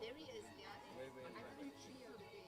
There he is, yeah. I couldn't see him today.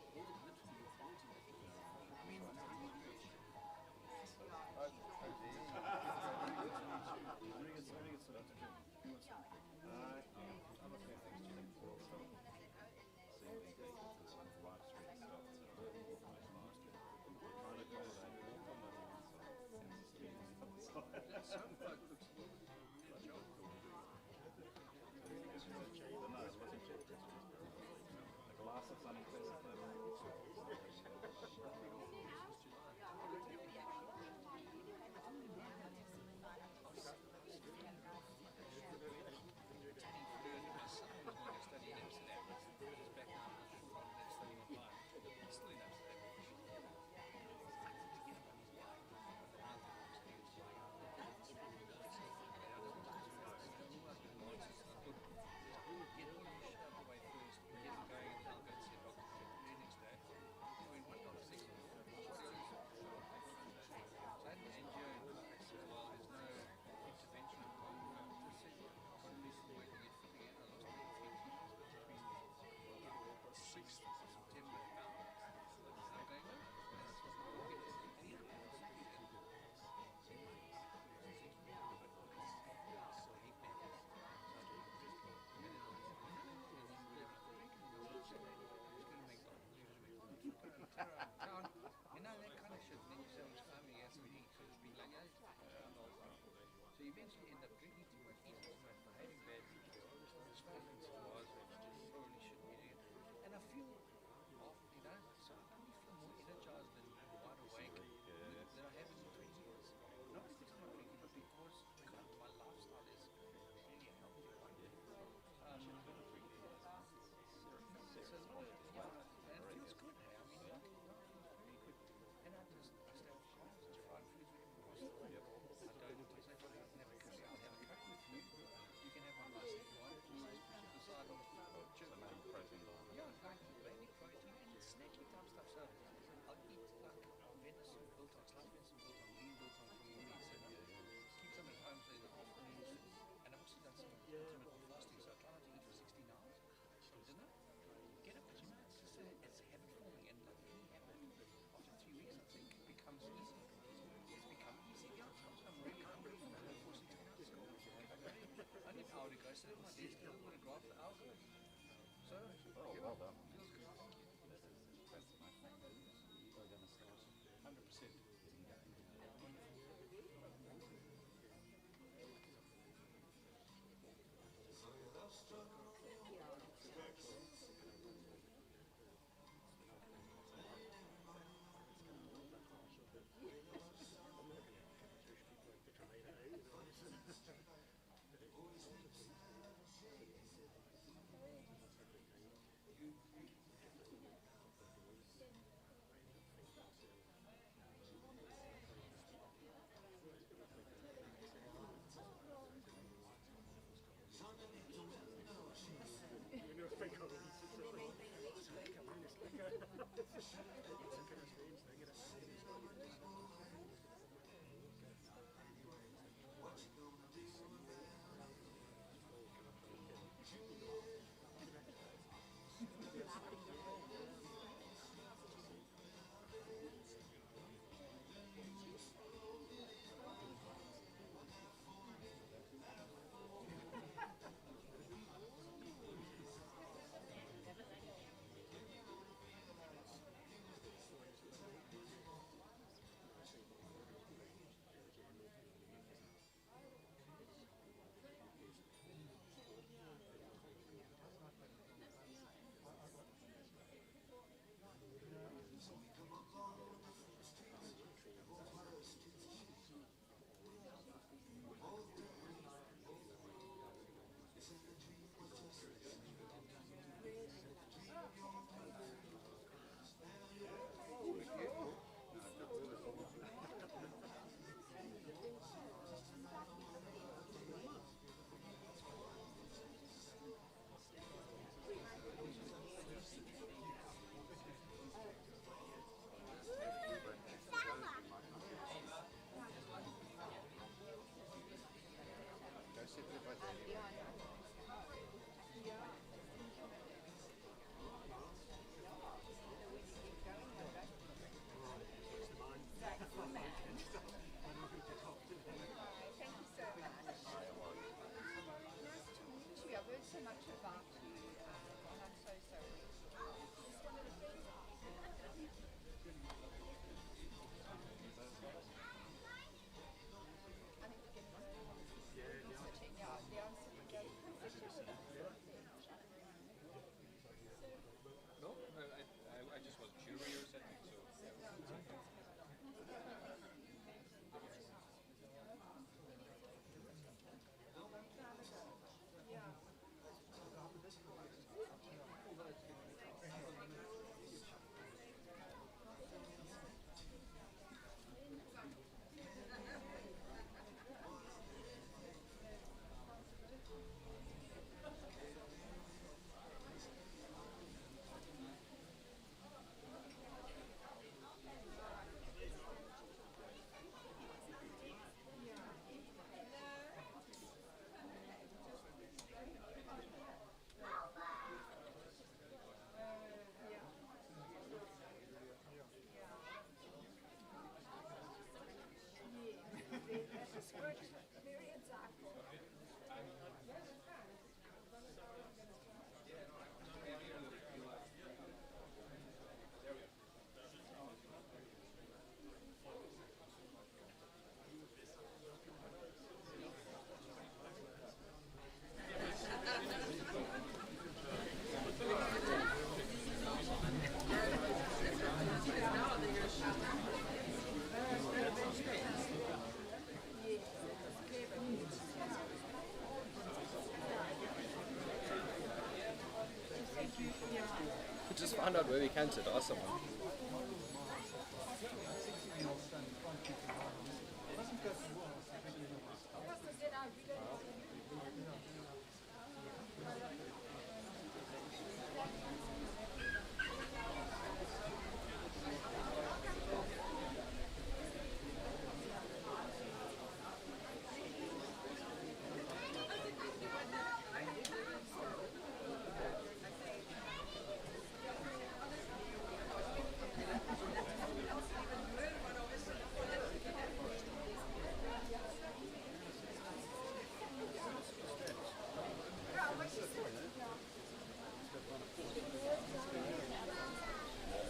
find out where we can sit. Ask someone.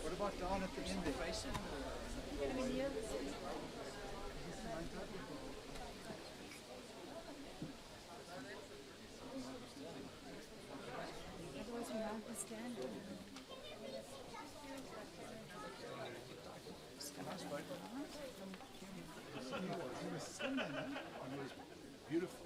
What about down at the end there? Otherwise we won't be standing. He was slim then, huh? He was beautiful.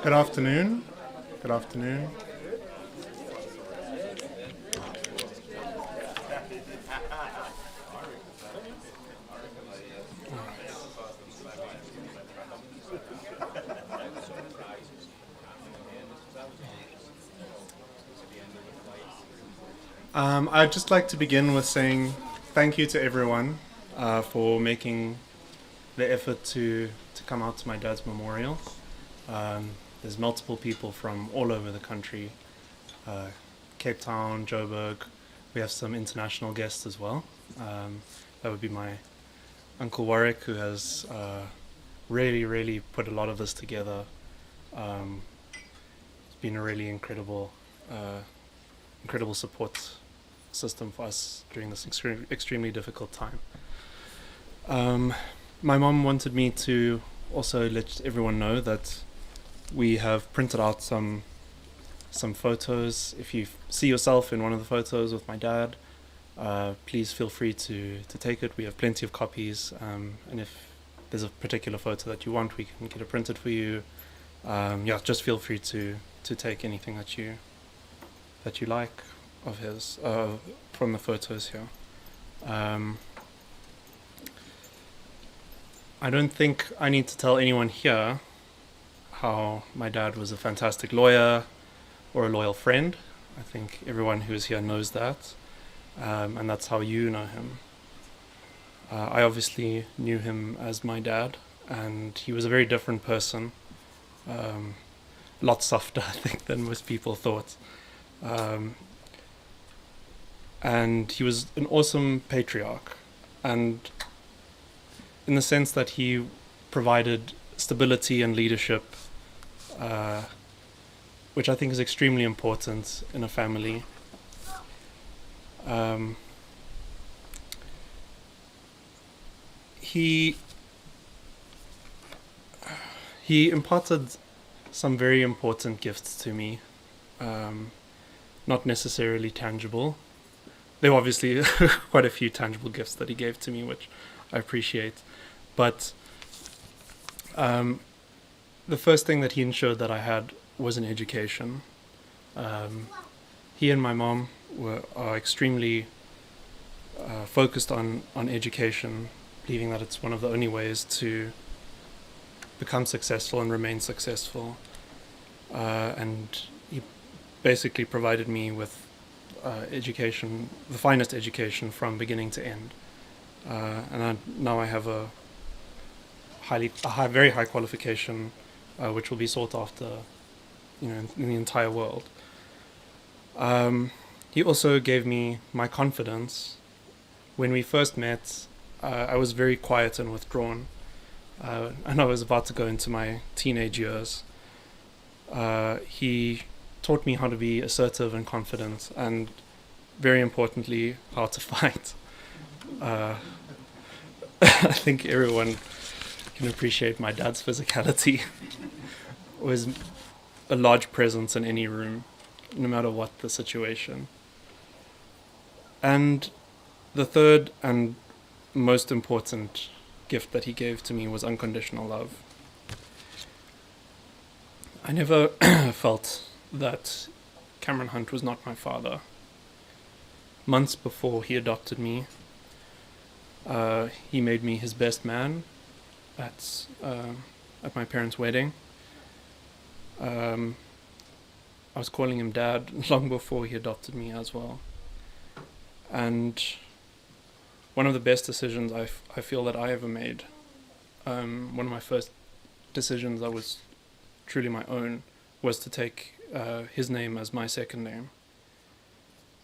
Good afternoon. Good afternoon. I'd just like to begin with saying thank you to everyone for making the effort to come out to my dad's memorial. There's multiple people from all over the country, Cape Town, Joburg. We have some international guests as well. That would be my Uncle Warwick, who has really put a lot of this together. It's been a really incredible support system for us during this extremely difficult time. My mom wanted me to also let everyone know that we have printed out some photos. If you see yourself in one of the photos with my dad, please feel free to take it. We have plenty of copies, and if there's a particular photo that you want, we can get it printed for you. Just feel free to take anything that you like of his from the photos here. I don't think I need to tell anyone here how my dad was a fantastic lawyer or a loyal friend. I think everyone who is here knows that, and that's how you know him. I obviously knew him as my dad, and he was a very different person, a lot softer, I think, than most people thought. And he was an awesome patriarch, and in the sense that he provided stability and leadership, which I think is extremely important in a family. He imparted some very important gifts to me, not necessarily tangible. There were obviously quite a few tangible gifts that he gave to me, which I appreciate. But the first thing that he ensured that I had was an education. He and my mom are extremely focused on education, believing that it's one of the only ways to become successful and remain successful. And he basically provided me with education, the finest education from beginning to end. Now I have a very high qualification, which will be sought after, in the entire world. He also gave me my confidence. When we first met, I was very quiet and withdrawn, and I was about to go into my teenage years. He taught me how to be assertive and confident, and very importantly, how to fight. I think everyone can appreciate my dad's physicality. a large presence in any room, no matter what the situation. And the third and most important gift that he gave to me was unconditional love. I never felt that Cameron Hunt was not my father. Months before he adopted me, he made me his best man at my parents' wedding. I was calling him Dad long before he adopted me as well. And one of the best decisions I feel that I ever made, one of my first decisions that was truly my own, was to take his name as my second name.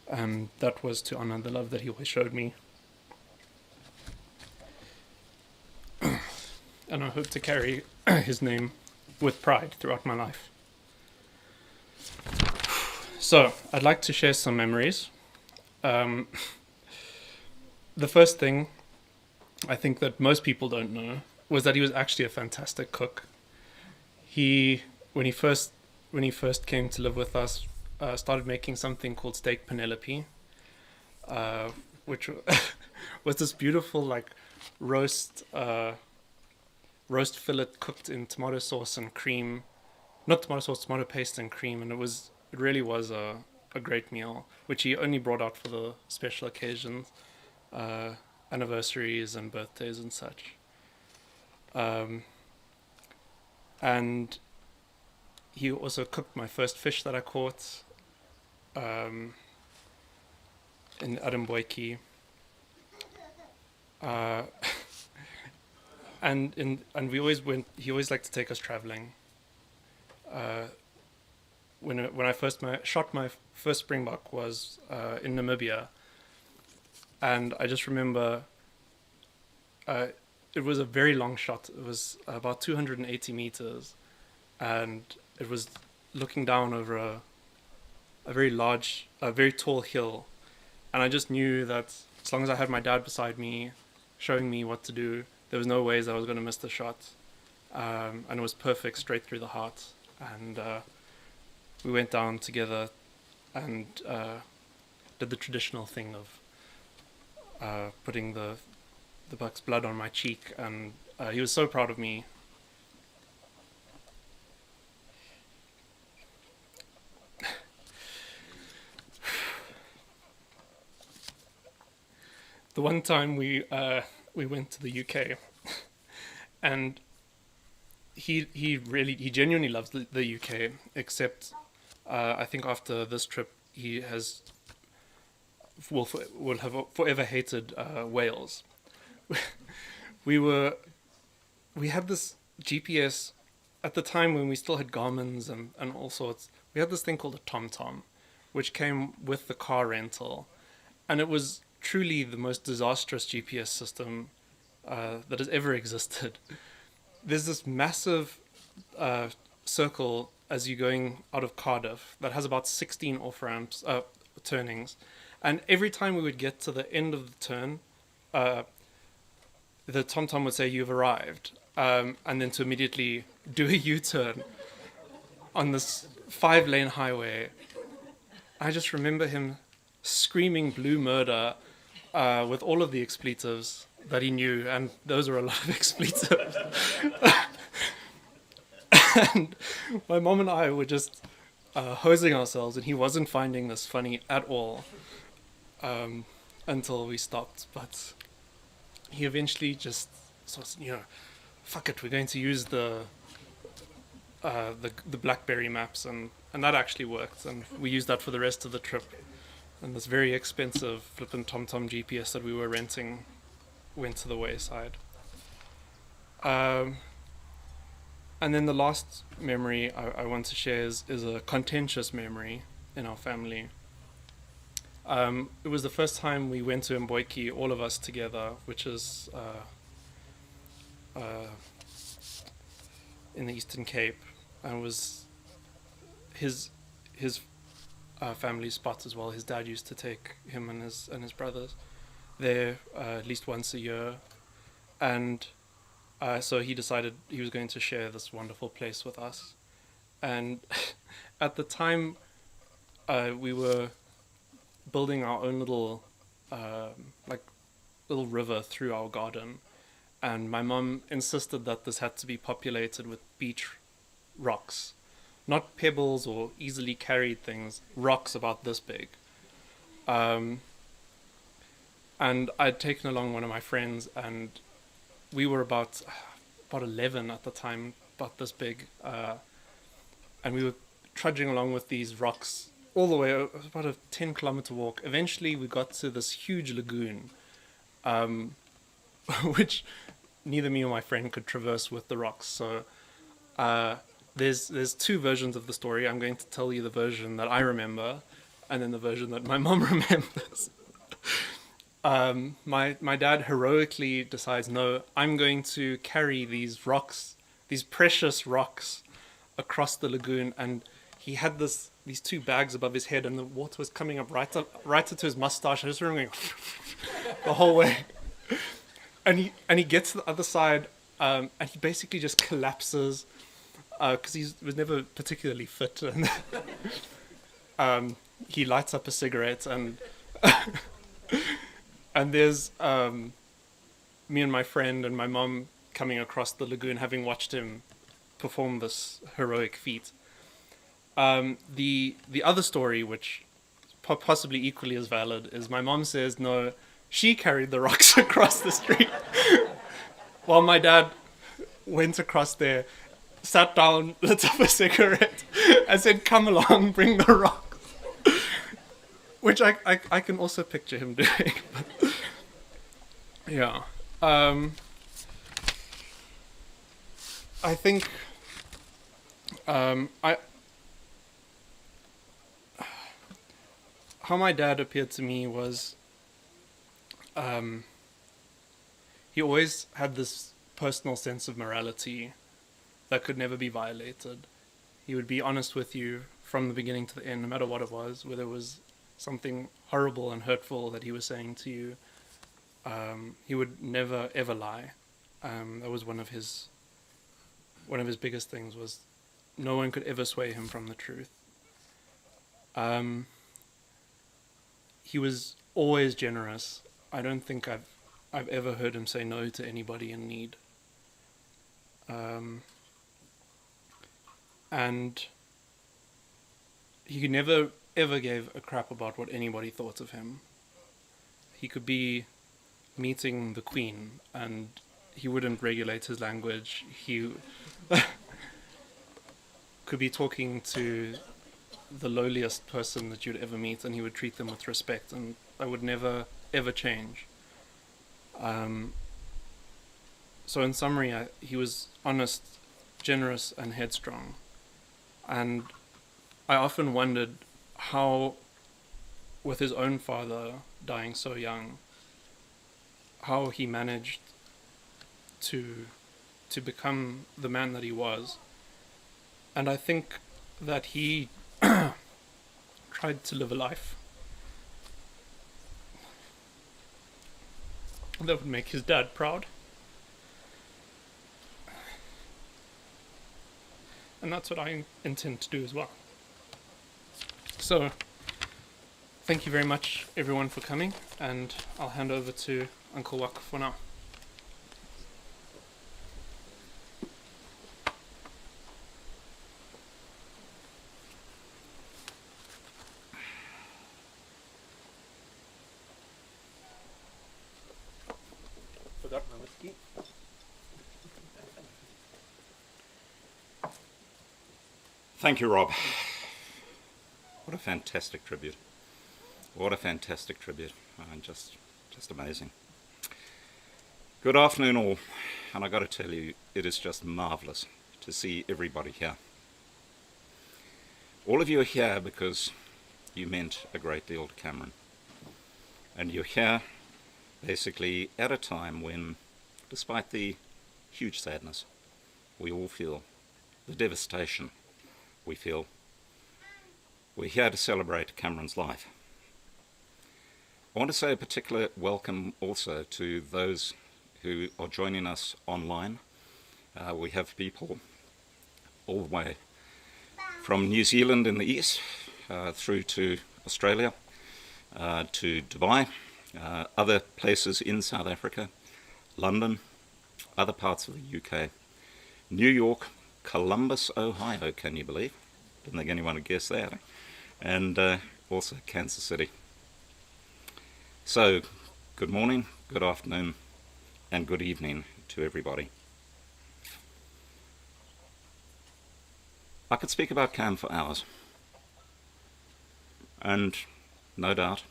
And that was to honor the love that he always showed me. And I hope to carry his name with pride throughout my life. So, I'd like to share some memories. The first thing I think that most people don't know was that he was actually a fantastic cook. When he first came to live with us, started making something called steak Penelope, which was this beautiful like roast fillet cooked in tomato sauce and cream, not tomato sauce, tomato paste and cream, and it really was a great meal, which he only brought out for the special occasions, anniversaries and birthdays and such. And he also cooked my first fish that I caught in Adamboiki. And we always went. He always liked to take us traveling. When I first shot my first springbok was in Namibia, and I just remember it was a very long shot. It was about 280 meters, and it was looking down over a very tall hill, and I just knew that as long as I had my dad beside me, showing me what to do, there was no ways I was going to miss the shot, and it was perfect, straight through the heart. And we went down together and did the traditional thing of putting the buck's blood on my cheek, and he was so proud of me. The one time we went to the UK, and he genuinely loves the UK, except I think after this trip he will have forever hated Wales. We had this GPS at the time when we still had Garmins and all sorts. We had this thing called a TomTom, which came with the car rental, and it was truly the most disastrous GPS system that has ever existed. There's this massive circle as you're going out of Cardiff that has about 16 off-ramps, turnings, and every time we would get to the end of the turn, the TomTom would say, "You've arrived," and then to immediately do a U-turn on this 5-lane highway. I just remember him screaming blue murder with all of the expletives that he knew, and those were a lot of expletives. And my mom and I were just hosing ourselves, and he wasn't finding this funny at all until we stopped. But he eventually just sort of, fuck it, we're going to use the BlackBerry maps, and that actually worked, and we used that for the rest of the trip. And this very expensive flippin' TomTom GPS that we were renting went to the wayside. And then the last memory I want to share is a contentious memory in our family. It was the first time we went to Mboiki, all of us together, which is in the Eastern Cape, and it was his family spot as well. His dad used to take him and his brothers there at least once a year, and so he decided he was going to share this wonderful place with us. And at the time, we were building our own little, like, little river through our garden. And my mum insisted that this had to be populated with beach rocks. Not pebbles or easily carried things, rocks about this big. And I'd taken along one of my friends, and we were about 11 at the time, about this big, and we were trudging along with these rocks all the way. It was about a 10-kilometer walk. Eventually, we got to this huge lagoon, which neither me or my friend could traverse with the rocks. So there's two versions of the story. I'm going to tell you the version that I remember, and then the version that my mom remembers. My dad heroically decides, no, I'm going to carry these rocks, these precious rocks, across the lagoon. And he had these two bags above his head, and the water was coming up right up to his mustache. I just remember going the whole way. And he gets to the other side, and he basically just collapses because he was never particularly fit. And he lights up a cigarette, and and there's me and my friend and my mom coming across the lagoon, having watched him perform this heroic feat. The other story, which possibly equally as valid, is my mom says no, she carried the rocks across the street, while my dad went across there, sat down, lit up a cigarette, and said, "Come along, bring the rocks." Which I can also picture him doing. But yeah. I think how my dad appeared to me was he always had this personal sense of morality that could never be violated. He would be honest with you from the beginning to the end, no matter what it was, whether it was something horrible and hurtful that he was saying to you. He would never ever lie. That was one of his biggest things, was no one could ever sway him from the truth. He was always generous. I don't think I've ever heard him say no to anybody in need. And he never ever gave a crap about what anybody thought of him. He could be meeting the Queen and he wouldn't regulate his language. He could be talking to the lowliest person that you'd ever meet, and he would treat them with respect, and that would never ever change. So in summary, he was honest, generous, and headstrong. And I often wondered how, with his own father dying so young, how he managed to become the man that he was. And I think that he tried to live a life that would make his dad proud. And that's what I intend to do as well. So, thank you very much, everyone, for coming, and I'll hand over to Uncle Wak for now. Forgot my whiskey. Thank you, Rob. What a fantastic tribute. What a fantastic tribute. Just amazing. Good afternoon all, and I got to tell you, it is just marvellous to see everybody here. All of you are here because you meant a great deal to Cameron. And you're here basically at a time when, despite the huge sadness we all feel, the devastation we feel, we're here to celebrate Cameron's life. I want to say a particular welcome also to those who are joining us online. We have people all the way from New Zealand in the east through to Australia, to Dubai, other places in South Africa, London, other parts of the UK, New York, Columbus, Ohio, can you believe? Didn't think anyone would guess that. And also Kansas City. So, good morning, good afternoon, and good evening to everybody. I could speak about Cam for hours, and no doubt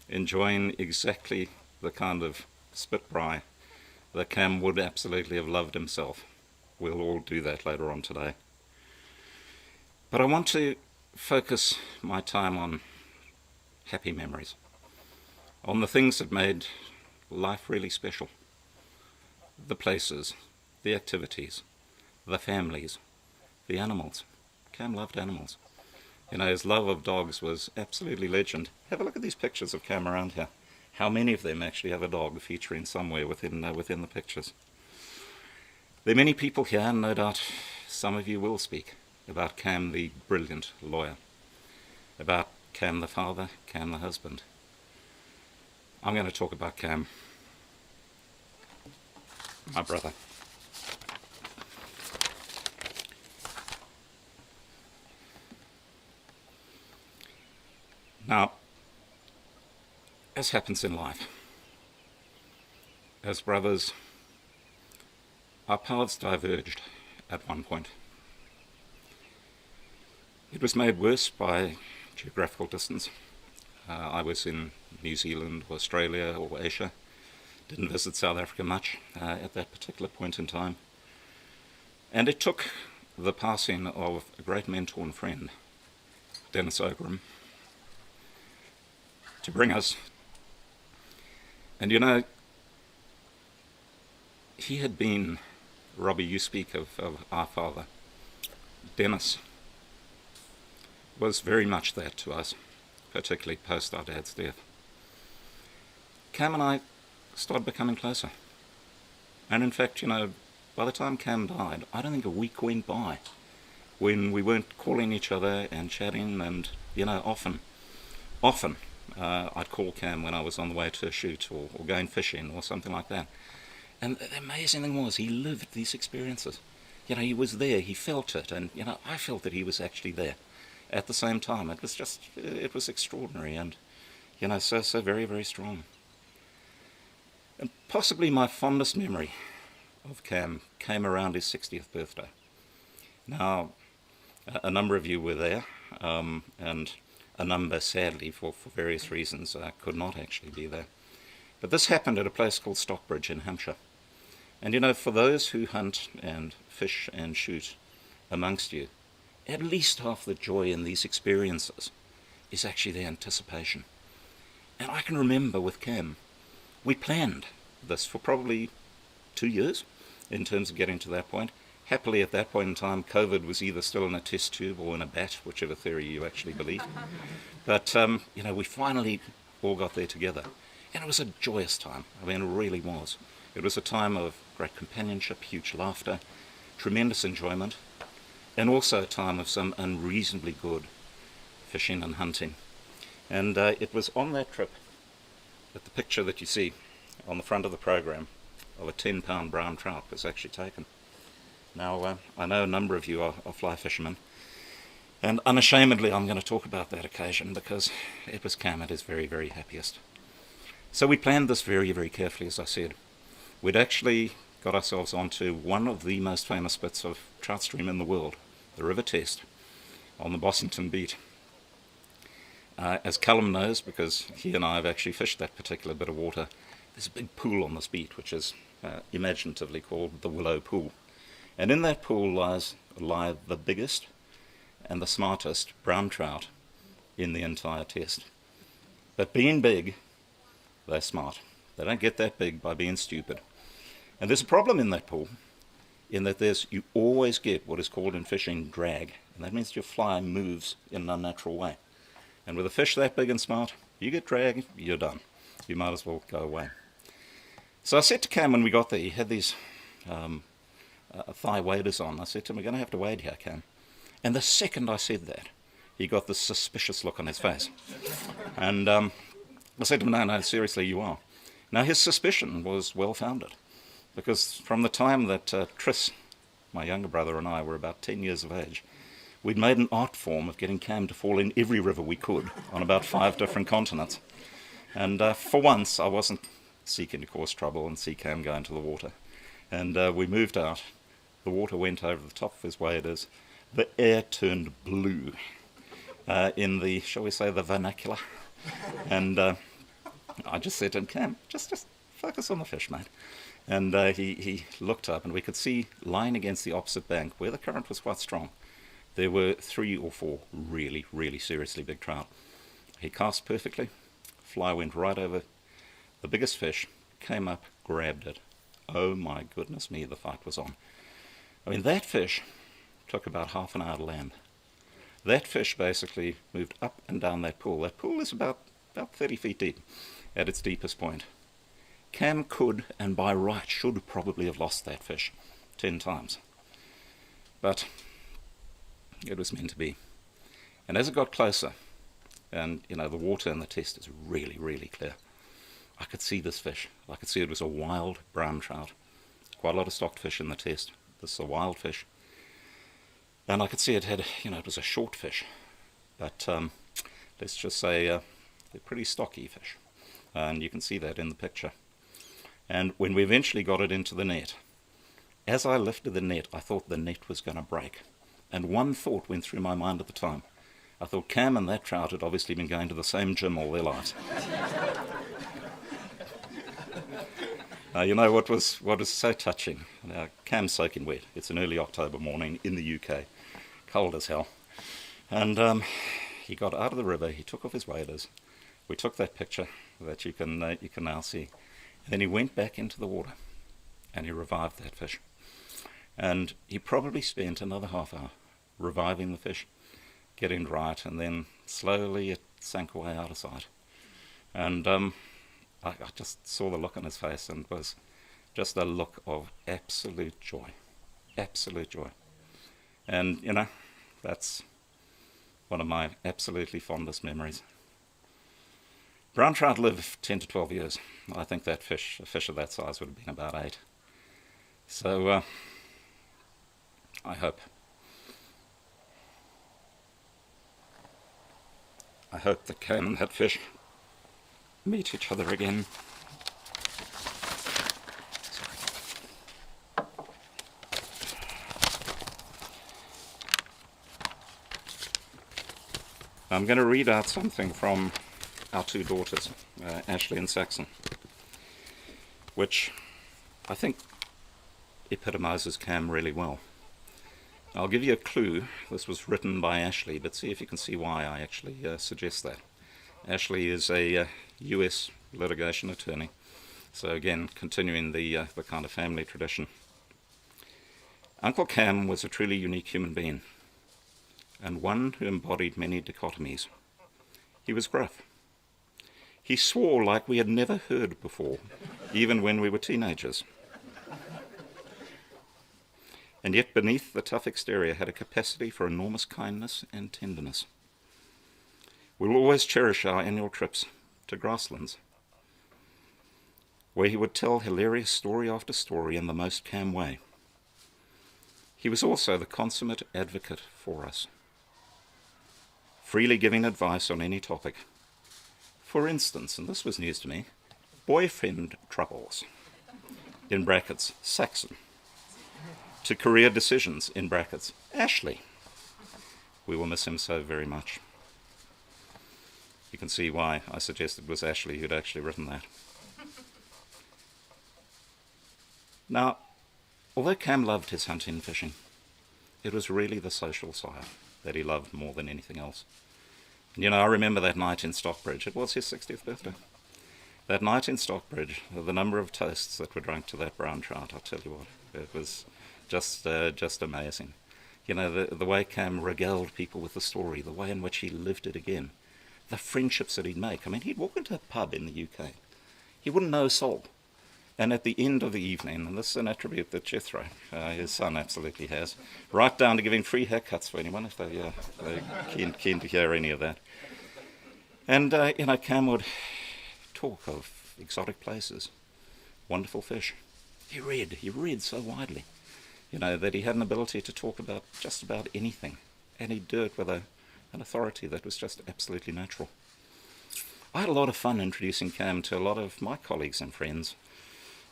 enjoying exactly the kind of spit braai that Cam would absolutely have loved himself. We'll all do that later on today. But I want to focus my time on happy memories, on the things that made life really special. The places, the activities, the families, the animals. Cam loved animals. You know, his love of dogs was absolutely legend. Have a look at these pictures of Cam around here. How many of them actually have a dog featuring somewhere within the pictures? There are many people here, and no doubt some of you will speak about Cam the brilliant lawyer, about Cam the father, Cam the husband. I'm going to talk about Cam, my brother. Now, as happens in life, as brothers, our paths diverged at one point. It was made worse by geographical distance. I was in New Zealand, or Australia, or Asia. Didn't visit South Africa much at that particular point in time. And it took the passing of a great mentor and friend, Dennis Ogram, to bring us. And you know, he had been, Robbie, you speak of our father. Dennis was very much that to us, particularly post our dad's death. Cam and I started becoming closer. And in fact, you know, by the time Cam died, I don't think a week went by when we weren't calling each other and chatting. And, you know, often I'd call Cam when I was on the way to a shoot or going fishing or something like that. And the amazing thing was, he lived these experiences. You know, he was there, he felt it, and, you know, I felt that he was actually there at the same time. It was extraordinary, and, you know, so very, very strong. And possibly my fondest memory of Cam came around his 60th birthday. Now, a number of you were there, and a number, sadly, for various reasons, could not actually be there. But this happened at a place called Stockbridge in Hampshire. And you know, for those who hunt and fish and shoot amongst you, at least half the joy in these experiences is actually the anticipation. And I can remember with Cam, we planned this for probably 2 years in terms of getting to that point. Happily, at that point in time, COVID was either still in a test tube or in a bat, whichever theory you actually believe. But, you know, we finally all got there together. And it was a joyous time. I mean, it really was. It was a time of great companionship, huge laughter, tremendous enjoyment, and also a time of some unreasonably good fishing and hunting. And it was on that trip that the picture that you see on the front of the program of a 10-pound brown trout was actually taken. Now, I know a number of you are fly fishermen, and unashamedly I'm going to talk about that occasion because it was Cam at his very, very happiest. So we planned this very, very carefully, as I said. We'd actually got ourselves onto one of the most famous bits of trout stream in the world, the River Test, on the Bossington Beat. As Callum knows, because he and I have actually fished that particular bit of water, there's a big pool on this beat, which is imaginatively called the Willow Pool. And in that pool lie the biggest and the smartest brown trout in the entire test. But being big, they're smart. They don't get that big by being stupid. And there's a problem in that pool, in that you always get what is called in fishing drag. And that means your fly moves in an unnatural way. And with a fish that big and smart, you get drag, you're done. You might as well go away. So I said to Cam when we got there, he had these thigh waders on. I said to him, we're going to have to wade here, Cam. And the second I said that, he got this suspicious look on his face. And I said to him, no, seriously, you are. Now, his suspicion was well-founded, because from the time that Tris, my younger brother, and I were about 10 years of age, we'd made an art form of getting Cam to fall in every river we could on about 5 different continents. And for once, I wasn't seeking to cause trouble and see Cam go into the water. And we moved out. The water went over the top of his waders. The air turned blue in the, shall we say, the vernacular. And I just said to him, Cam, just focus on the fish, mate. And he looked up, and we could see, lying against the opposite bank, where the current was quite strong, there were 3 or 4 really, really seriously big trout. He cast perfectly. Fly went right over the biggest fish, came up, grabbed it. Oh my goodness me, the fight was on. I mean, that fish took about half an hour to land. That fish basically moved up and down that pool. That pool is about 30 feet deep at its deepest point. Cam could, and by right should, probably have lost that fish 10 times. But it was meant to be. And as it got closer, and the water in the test is really, really clear, I could see this fish. I could see it was a wild brown trout. Quite a lot of stocked fish in the test. This is a wild fish. And I could see it had, it was a short fish. But let's just say they're pretty stocky fish. And you can see that in the picture. And when we eventually got it into the net, as I lifted the net, I thought the net was going to break. And one thought went through my mind at the time. I thought Cam and that trout had obviously been going to the same gym all their lives. What was so touching? Cam's soaking wet. It's an early October morning in the UK, cold as hell. And he got out of the river. He took off his waders. We took that picture that you can now see. And then he went back into the water, and he revived that fish. And he probably spent another half hour reviving the fish, getting right, and then slowly it sank away out of sight. And I just saw the look on his face, and it was just a look of absolute joy. Absolute joy. And, that's one of my absolutely fondest memories. Brown trout live 10 to 12 years. I think that fish, a fish of that size, would have been about 8. So I hope that Cam and that fish meet each other again. I'm going to read out something from our 2 daughters, Ashley and Saxon, which I think epitomizes Cam really well. I'll give you a clue. This was written by Ashley, but see if you can see why I actually suggest that. Ashley is a US litigation attorney, so again, continuing the kind of family tradition. Uncle Cam was a truly unique human being, and one who embodied many dichotomies. He was gruff. He swore like we had never heard before, even when we were teenagers. And yet beneath the tough exterior had a capacity for enormous kindness and tenderness. We will always cherish our annual trips to grasslands, where he would tell hilarious story after story in the most Cam way. He was also the consummate advocate for us, freely giving advice on any topic. For instance, and this was news to me, boyfriend troubles, in brackets, Saxon, to career decisions, in brackets, Ashley. We will miss him so very much. You can see why I suggested it was Ashley who'd actually written that. Now, although Cam loved his hunting and fishing, it was really the social side that he loved more than anything else. And, I remember that night in Stockbridge. It was his 60th birthday. That night in Stockbridge, the number of toasts that were drunk to that brown trout, I'll tell you what, it was just amazing. The way Cam regaled people with the story, the way in which he lived it again, the friendships that he'd make. I mean, he'd walk into a pub in the UK. He wouldn't know a soul. And at the end of the evening, and this is an attribute that Jethro, his son, absolutely has, right down to giving free haircuts for anyone if they're keen to hear any of that. And, Cam would talk of exotic places, wonderful fish. He read so widely, that he had an ability to talk about just about anything. And he'd do it with an authority that was just absolutely natural. I had a lot of fun introducing Cam to a lot of my colleagues and friends.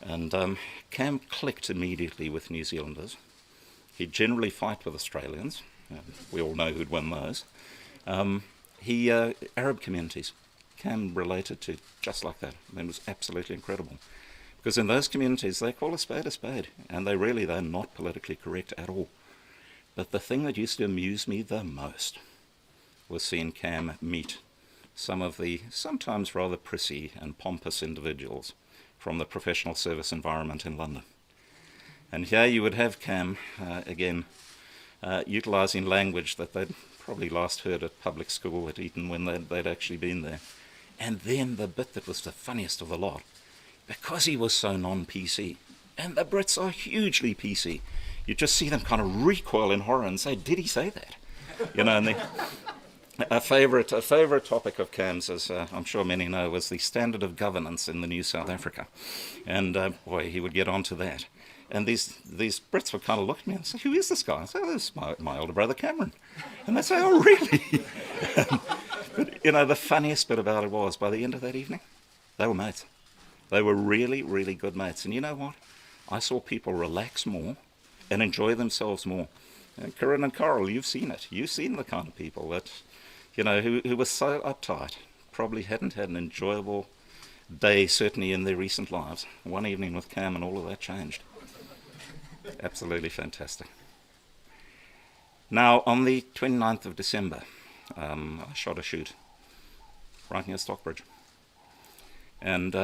And Cam clicked immediately with New Zealanders. He'd generally fight with Australians. We all know who'd win those. Arab communities, Cam related to just like that. I mean, it was absolutely incredible. Because in those communities, they call a spade, and they're not politically correct at all. But the thing that used to amuse me the most was seeing Cam meet some of the sometimes rather prissy and pompous individuals from the professional service environment in London. And here you would have Cam, utilising language that they'd probably last heard at public school at Eton when they'd actually been there. And then the bit that was the funniest of the lot, because he was so non-PC, and the Brits are hugely PC, you just see them kind of recoil in horror and say, did he say that? And a favourite topic of Cam's, as I'm sure many know, was the standard of governance in the new South Africa. And he would get onto that. And these Brits would kind of look at me and say, who is this guy? I say, oh, this is my older brother Cameron. And they'd say, oh, really? But, the funniest bit about it was, by the end of that evening, they were mates. They were really, really good mates. And you know what? I saw people relax more and enjoy themselves more. And Corinne and Coral, you've seen it. You've seen the kind of people that, who were so uptight, probably hadn't had an enjoyable day, certainly in their recent lives. One evening with Cam and all of that changed. Absolutely fantastic. Now, on the 29th of December, I shot a shoot right near Stockbridge. And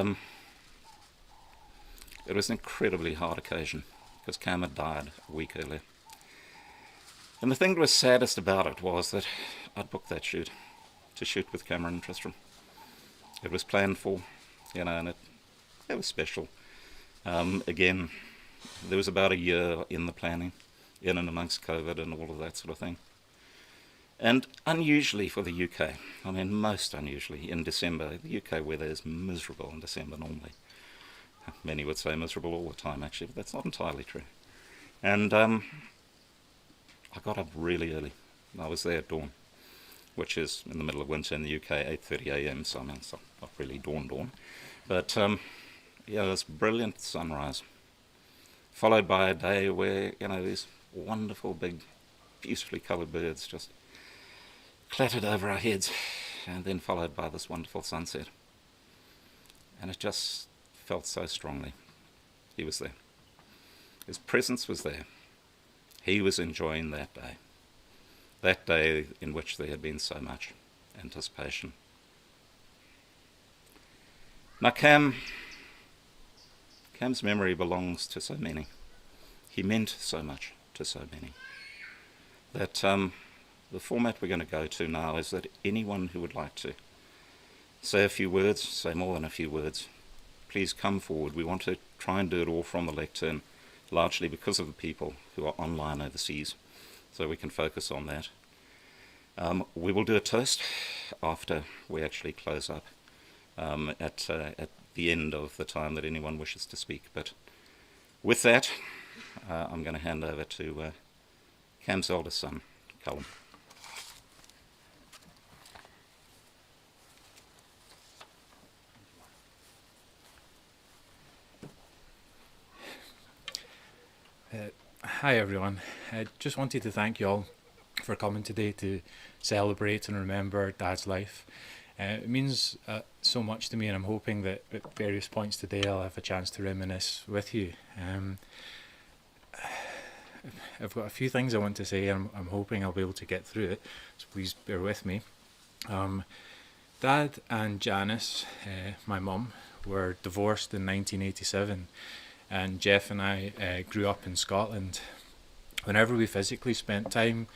it was an incredibly hard occasion because Cam had died a week earlier. And the thing that was saddest about it was that I'd booked that shoot, to shoot with Cameron and Tristram. It was planned for, and it was special. Again, there was about a year in the planning, in and amongst COVID and all of that sort of thing. And unusually for the UK, most unusually in December, the UK weather is miserable in December normally. Many would say miserable all the time actually, but that's not entirely true. And I got up really early. I was there at dawn, which is in the middle of winter in the UK, 8:30 a.m. So it's not really dawn. But this brilliant sunrise, followed by a day where these wonderful big, beautifully coloured birds just clattered over our heads, and then followed by this wonderful sunset. And it just felt so strongly. He was there. His presence was there. He was enjoying that day in which there had been so much anticipation. Now Cam's memory belongs to so many. He meant so much to so many. That the format we're going to go to now is that anyone who would like to say a few words, say more than a few words, please come forward. We want to try and do it all from the lectern, largely because of the people who are online overseas, so we can focus on that. We will do a toast after we actually close up at the end of the time that anyone wishes to speak. But with that, I'm going to hand over to Cam's eldest son, Callum. Hi everyone. I just wanted to thank you all for coming today to celebrate and remember Dad's life. It means so much to me, and I'm hoping that at various points today I'll have a chance to reminisce with you. I've got a few things I want to say, and I'm hoping I'll be able to get through it, so please bear with me. Dad and Janice, my mum, were divorced in 1987. And Jeff and I grew up in Scotland. Whenever we physically spent time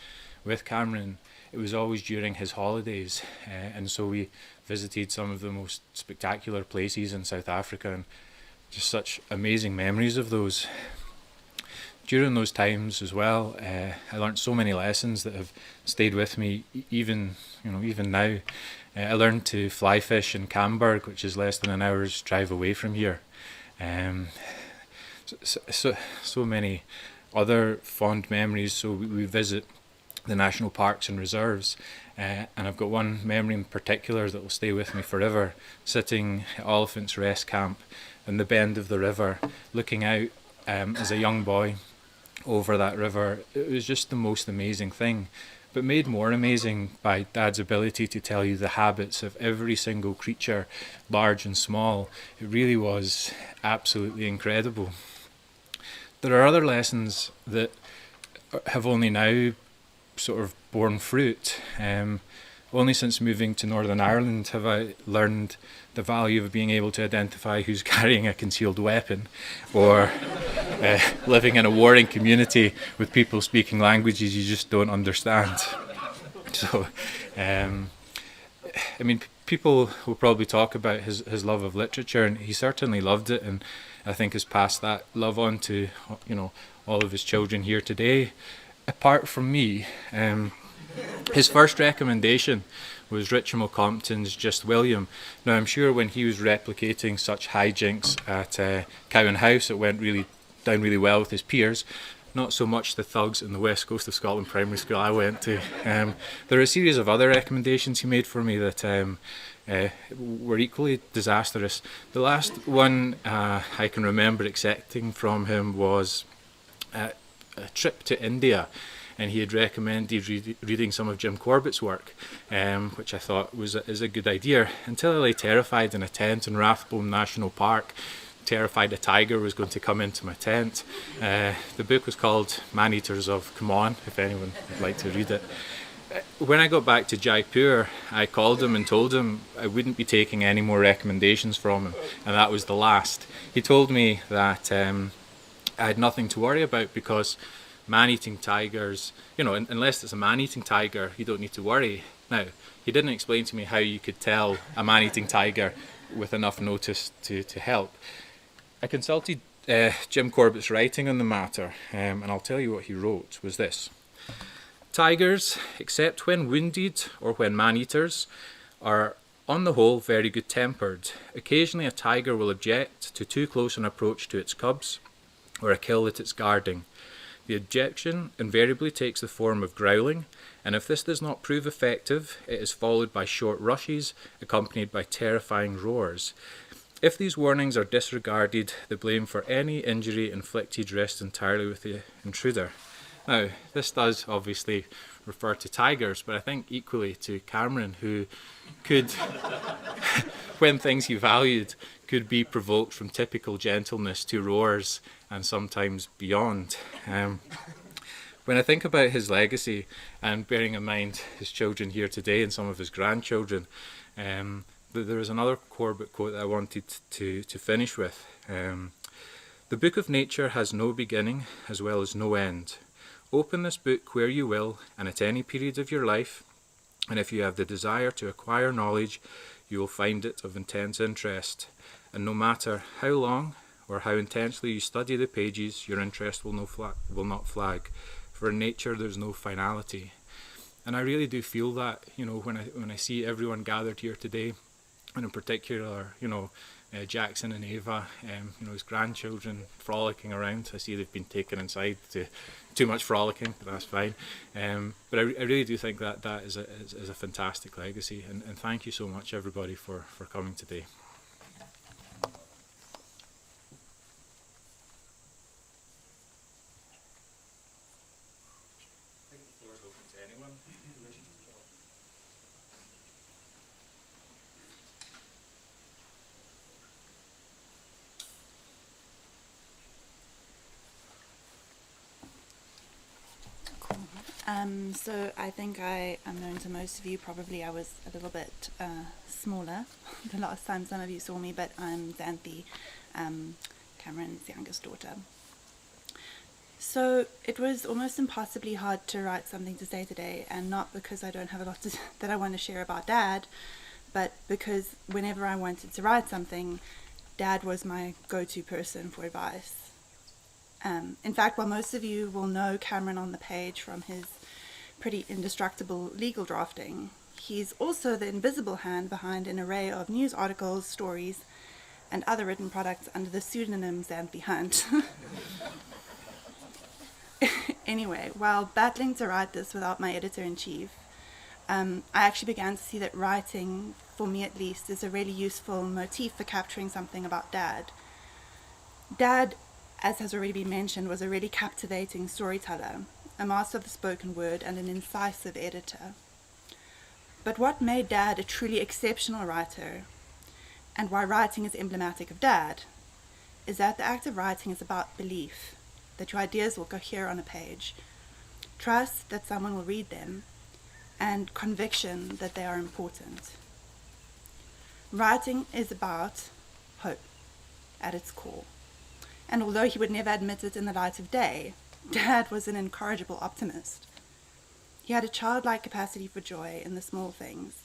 with Cameron, it was always during his holidays, and so we visited some of the most spectacular places in South Africa, and just such amazing memories of those. During those times as well, I learned so many lessons that have stayed with me, even now. I learned to fly fish in Camberg, which is less than an hour's drive away from here. So many other fond memories. So we visit the national parks and reserves, and I've got one memory in particular that will stay with me forever, sitting at Oliphant's Rest Camp in the bend of the river, looking out as a young boy over that river. It was just the most amazing thing, but made more amazing by Dad's ability to tell you the habits of every single creature, large and small. It really was absolutely incredible. There are other lessons that have only now sort of borne fruit. Only since moving to Northern Ireland have I learned the value of being able to identify who's carrying a concealed weapon, or living in a warring community with people speaking languages you just don't understand. So, people will probably talk about his love of literature, and he certainly loved it, and I think has passed that love on to, all of his children here today. Apart from me, his first recommendation was Richard Compton's Just William. Now, I'm sure when he was replicating such hijinks at Cowan House, it went down really well with his peers. Not so much the thugs in the west coast of Scotland primary school I went to. There are a series of other recommendations he made for me that were equally disastrous. The last one I can remember accepting from him was a trip to India, and he had recommended reading some of Jim Corbett's work, which I thought is a good idea, until I lay terrified in a tent in Rathbone National Park, terrified a tiger was going to come into my tent. The book was called Man-Eaters of Kumaon, if anyone would like to read it. When I got back to Jaipur, I called him and told him I wouldn't be taking any more recommendations from him, and that was the last. He told me that I had nothing to worry about because man-eating tigers, unless it's a man-eating tiger, you don't need to worry. Now, he didn't explain to me how you could tell a man-eating tiger with enough notice to help. I consulted Jim Corbett's writing on the matter, and I'll tell you what he wrote was this. Tigers, except when wounded or when man-eaters, are on the whole very good-tempered. Occasionally a tiger will object to too close an approach to its cubs, or a kill that it's guarding. The objection invariably takes the form of growling, and if this does not prove effective, it is followed by short rushes, accompanied by terrifying roars. If these warnings are disregarded, the blame for any injury inflicted rests entirely with the intruder. Now, this does obviously refer to tigers, but I think equally to Cameron, who could, when things he valued, could be provoked from typical gentleness to roars and sometimes beyond. When I think about his legacy, and bearing in mind his children here today and some of his grandchildren, there is another Corbett quote that I wanted to finish with. The book of nature has no beginning as well as no end. Open this book where you will and at any period of your life, and if you have the desire to acquire knowledge, you will find it of intense interest. And no matter how long or how intensely you study the pages, your interest will not flag. For in nature there's no finality. And I really do feel that, when I see everyone gathered here today, and in particular, Jackson and Ava, his grandchildren frolicking around. I see they've been taken inside to too much frolicking, but that's fine. But I really do think that is a fantastic legacy, and thank you so much, everybody, for coming today. I think the floor is open to anyone. So I think I am known to most of you. Probably I was a little bit smaller the last time some of you saw me, but I'm Xanthi, Cameron's youngest daughter. So it was almost impossibly hard to write something to say today, and not because I don't have a lot that I want to share about Dad, but because whenever I wanted to write something, Dad was my go-to person for advice. In fact, while most of you will know Cameron on the page from his pretty indestructible legal drafting, he's also the invisible hand behind an array of news articles, stories, and other written products under the pseudonym Xanthi Hunt. Anyway, while battling to write this without my editor-in-chief, I actually began to see that writing, for me at least, is a really useful motif for capturing something about Dad. Dad, as has already been mentioned, was a really captivating storyteller, a master of the spoken word, and an incisive editor. But what made Dad a truly exceptional writer, and why writing is emblematic of Dad, is that the act of writing is about belief, that your ideas will cohere on a page, trust that someone will read them, and conviction that they are important. Writing is about hope at its core. And although he would never admit it in the light of day, Dad was an incorrigible optimist. He had a childlike capacity for joy in the small things,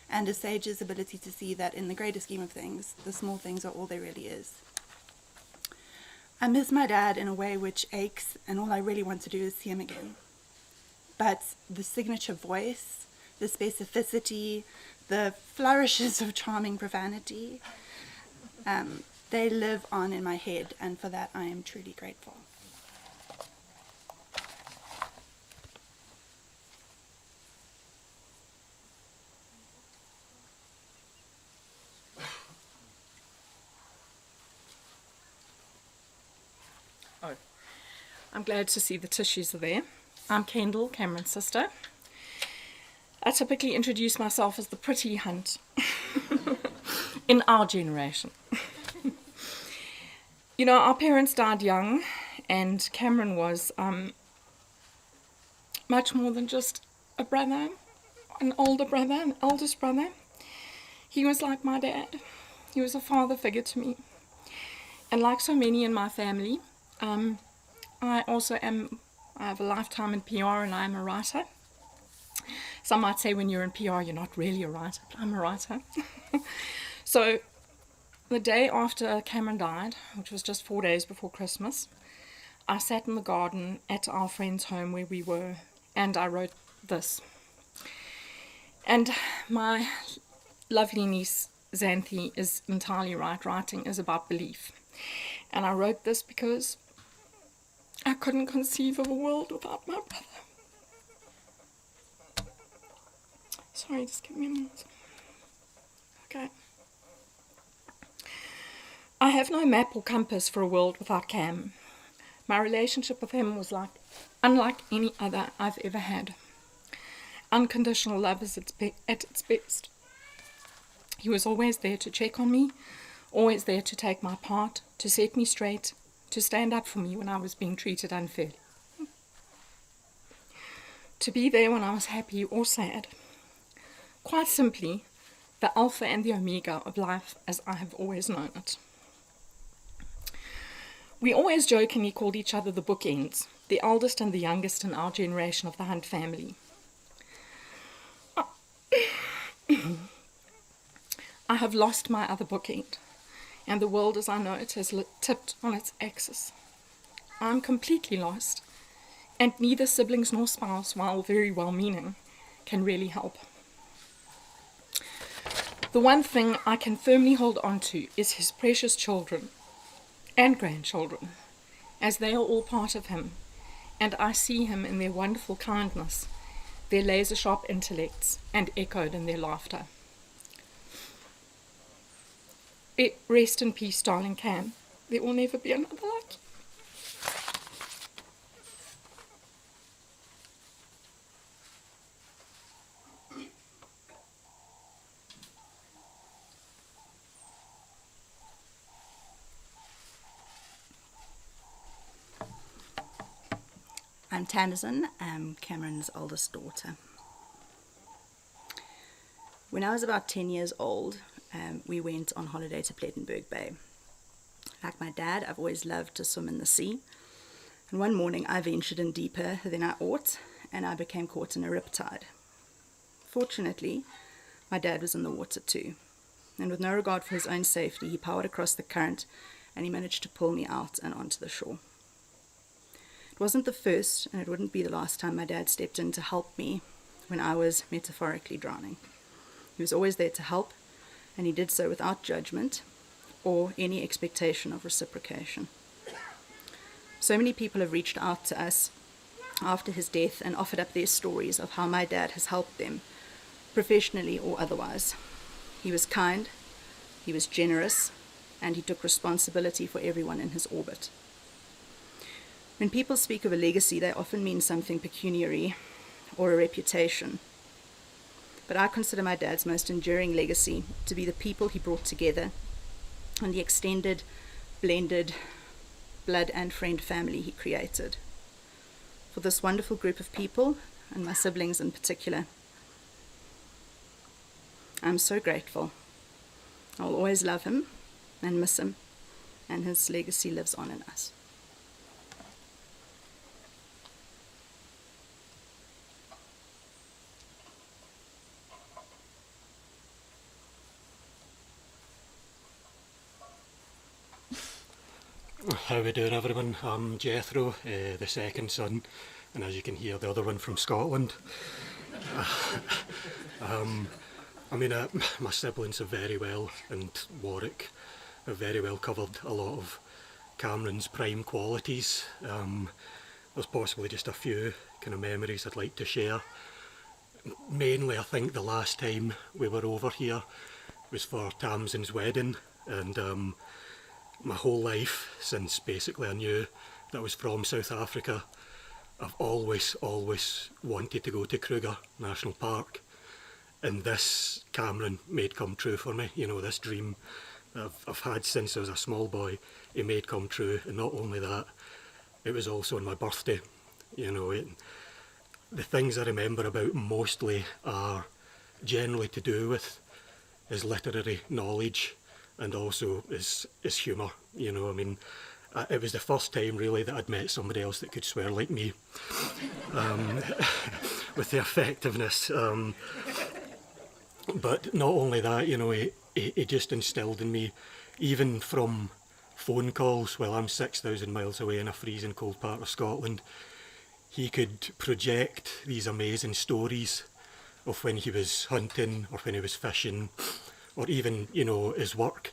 and a sage's ability to see that in the greater scheme of things, the small things are all there really is. I miss my dad in a way which aches, and all I really want to do is see him again. But the signature voice, the specificity, the flourishes of charming profanity, they live on in my head, and for that I am truly grateful. Oh, I'm glad to see the tissues are there. I'm Kendall, Cameron's sister. I typically introduce myself as the pretty Hunt in our generation. You know, our parents died young, and Cameron was much more than just a brother, an older brother, an eldest brother. He was like my dad. He was a father figure to me. And like so many in my family, I have a lifetime in PR, and I am a writer. Some might say when you're in PR, you're not really a writer, but I'm a writer. So the day after Cameron died, which was just 4 days before Christmas, I sat in the garden at our friend's home where we were, and I wrote this. And my lovely niece, Xanthi, is entirely right. Writing is about belief. And I wrote this because I couldn't conceive of a world without my brother. Sorry, just give me a moment. Okay. I have no map or compass for a world without Cam. My relationship with him was unlike any other I've ever had. Unconditional love is at its best. He was always there to check on me, always there to take my part, to set me straight, to stand up for me when I was being treated unfairly. To be there when I was happy or sad. Quite simply, the alpha and the omega of life as I have always known it. We always jokingly called each other the bookends, the oldest and the youngest in our generation of the Hunt family. I have lost my other bookend, and the world as I know it has tipped on its axis. I'm completely lost, and neither siblings nor spouse, while very well-meaning, can really help. The one thing I can firmly hold on to is his precious children and grandchildren, as they are all part of him, and I see him in their wonderful kindness, their laser-sharp intellects, and echoed in their laughter. Rest in peace, darling Cam. There will never be another like you. I'm Tamsin, I'm Cameron's oldest daughter. When I was about 10 years old, we went on holiday to Plettenberg Bay. Like my dad, I've always loved to swim in the sea. And one morning I ventured in deeper than I ought, and I became caught in a riptide. Fortunately, my dad was in the water too. and with no regard for his own safety, he powered across the current and he managed to pull me out and onto the shore. It wasn't the first, and it wouldn't be the last time my dad stepped in to help me when I was metaphorically drowning. He was always there to help, and he did so without judgment or any expectation of reciprocation. So many people have reached out to us after his death and offered up their stories of how my dad has helped them, professionally or otherwise. He was kind, he was generous, and he took responsibility for everyone in his orbit. When people speak of a legacy, they often mean something pecuniary or a reputation. But I consider my dad's most enduring legacy to be the people he brought together and the extended, blended blood and friend family he created. For this wonderful group of people, and my siblings in particular, I'm so grateful. I'll always love him and miss him, and his legacy lives on in us. How we doing, everyone? I'm Jethro, the second son, and as you can hear, the other one from Scotland. My siblings have very well, and Warwick have very well covered a lot of Cameron's prime qualities. There's possibly just a few kind of memories I'd like to share. Mainly, I think the last time we were over here was for Tamsin's wedding, and my whole life, since basically I knew that I was from South Africa, I've always wanted to go to Kruger National Park. And this Cameron made come true for me. You know, this dream I've had since I was a small boy, it made come true. And not only that, it was also on my birthday. You know, the things I remember about mostly are generally to do with his literary knowledge, and also his humour. You know, I mean, it was the first time really that I'd met somebody else that could swear like me, with the effectiveness. But not only that, you know, he just instilled in me, even from phone calls while I'm 6,000 miles away in a freezing cold part of Scotland, he could project these amazing stories of when he was hunting or when he was fishing, or even, you know, his work.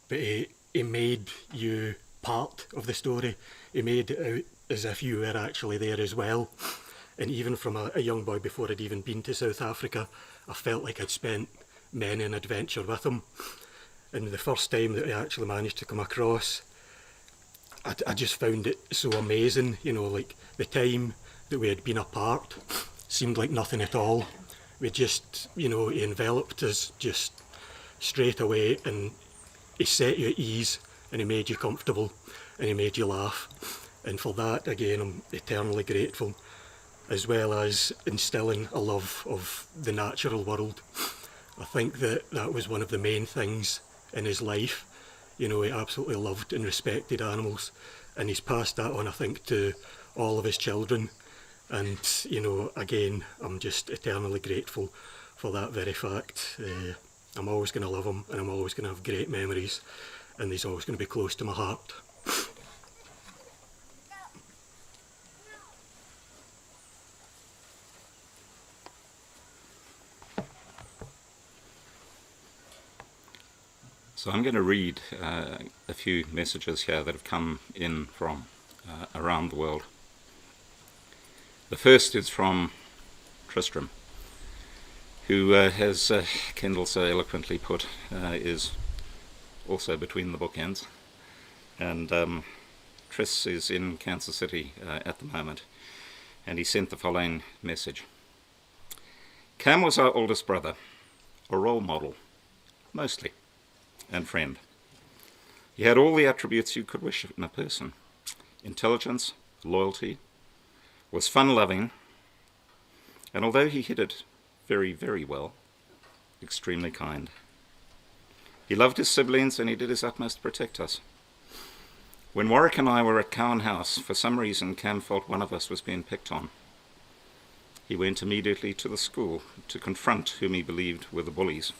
But he made you part of the story. He made it out as if you were actually there as well. And even from a young boy, before I'd even been to South Africa, I felt like I'd spent many an adventure with him. And the first time that I actually managed to come across, I just found it so amazing. You know, like the time that we had been apart seemed like nothing at all. We just, you know, he enveloped us just straight away, and he set you at ease, and he made you comfortable, and he made you laugh. And for that, again, I'm eternally grateful, as well as instilling a love of the natural world. I think that was one of the main things in his life. You know, he absolutely loved and respected animals, and he's passed that on, I think, to all of his children. And, you know, again, I'm just eternally grateful for that very fact. I'm always going to love him, and I'm always going to have great memories, and he's always going to be close to my heart. So I'm going to read a few messages here that have come in from around the world. The first is from Tristram, who has Kendall so eloquently put, is also between the bookends. And Tris is in Kansas City at the moment, and he sent the following message. Cam was our oldest brother, a role model, mostly, and friend. He had all the attributes you could wish in a person. Intelligence, loyalty, was fun-loving, and although he hid it very, very well, extremely kind. He loved his siblings, and he did his utmost to protect us. When Warwick and I were at Cowan House, for some reason Cam felt one of us was being picked on. He went immediately to the school to confront whom he believed were the bullies.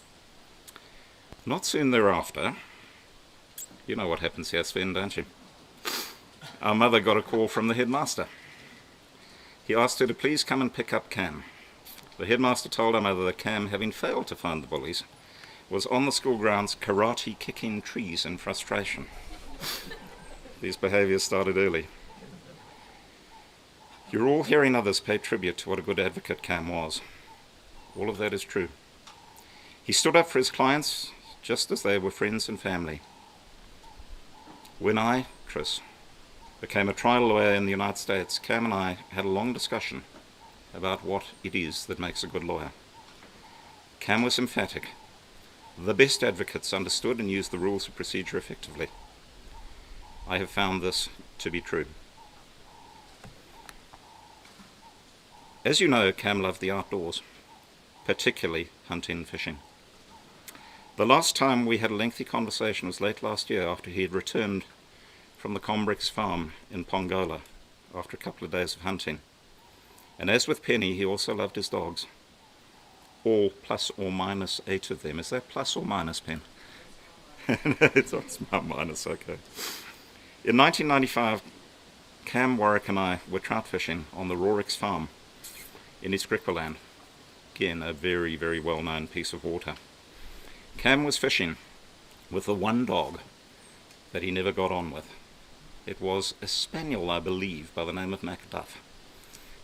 Not soon thereafter, you know what happens here, Sven, don't you? Our mother got a call from the headmaster. He asked her to please come and pick up Cam. The headmaster told our mother that Cam, having failed to find the bullies, was on the school grounds karate kicking trees in frustration. These behaviours started early. You're all hearing others pay tribute to what a good advocate Cam was. All of that is true. He stood up for his clients just as they were friends and family. When I, Chris, became a trial lawyer in the United States, Cam and I had a long discussion about what it is that makes a good lawyer. Cam was emphatic. The best advocates understood and used the rules of procedure effectively. I have found this to be true. As you know, Cam loved the outdoors, particularly hunting and fishing. The last time we had a lengthy conversation was late last year after he had returned from the Combricks farm in Pongola after a couple of days of hunting. And as with Penny, he also loved his dogs. All plus or minus 8 of them. Is that plus or minus, Pen? it's minus, okay. In 1995, Cam, Warwick and I were trout fishing on the Rorix farm in East Griqualand. Again, a very, very well-known piece of water. Cam was fishing with the one dog that he never got on with. It was a spaniel, I believe, by the name of Macduff.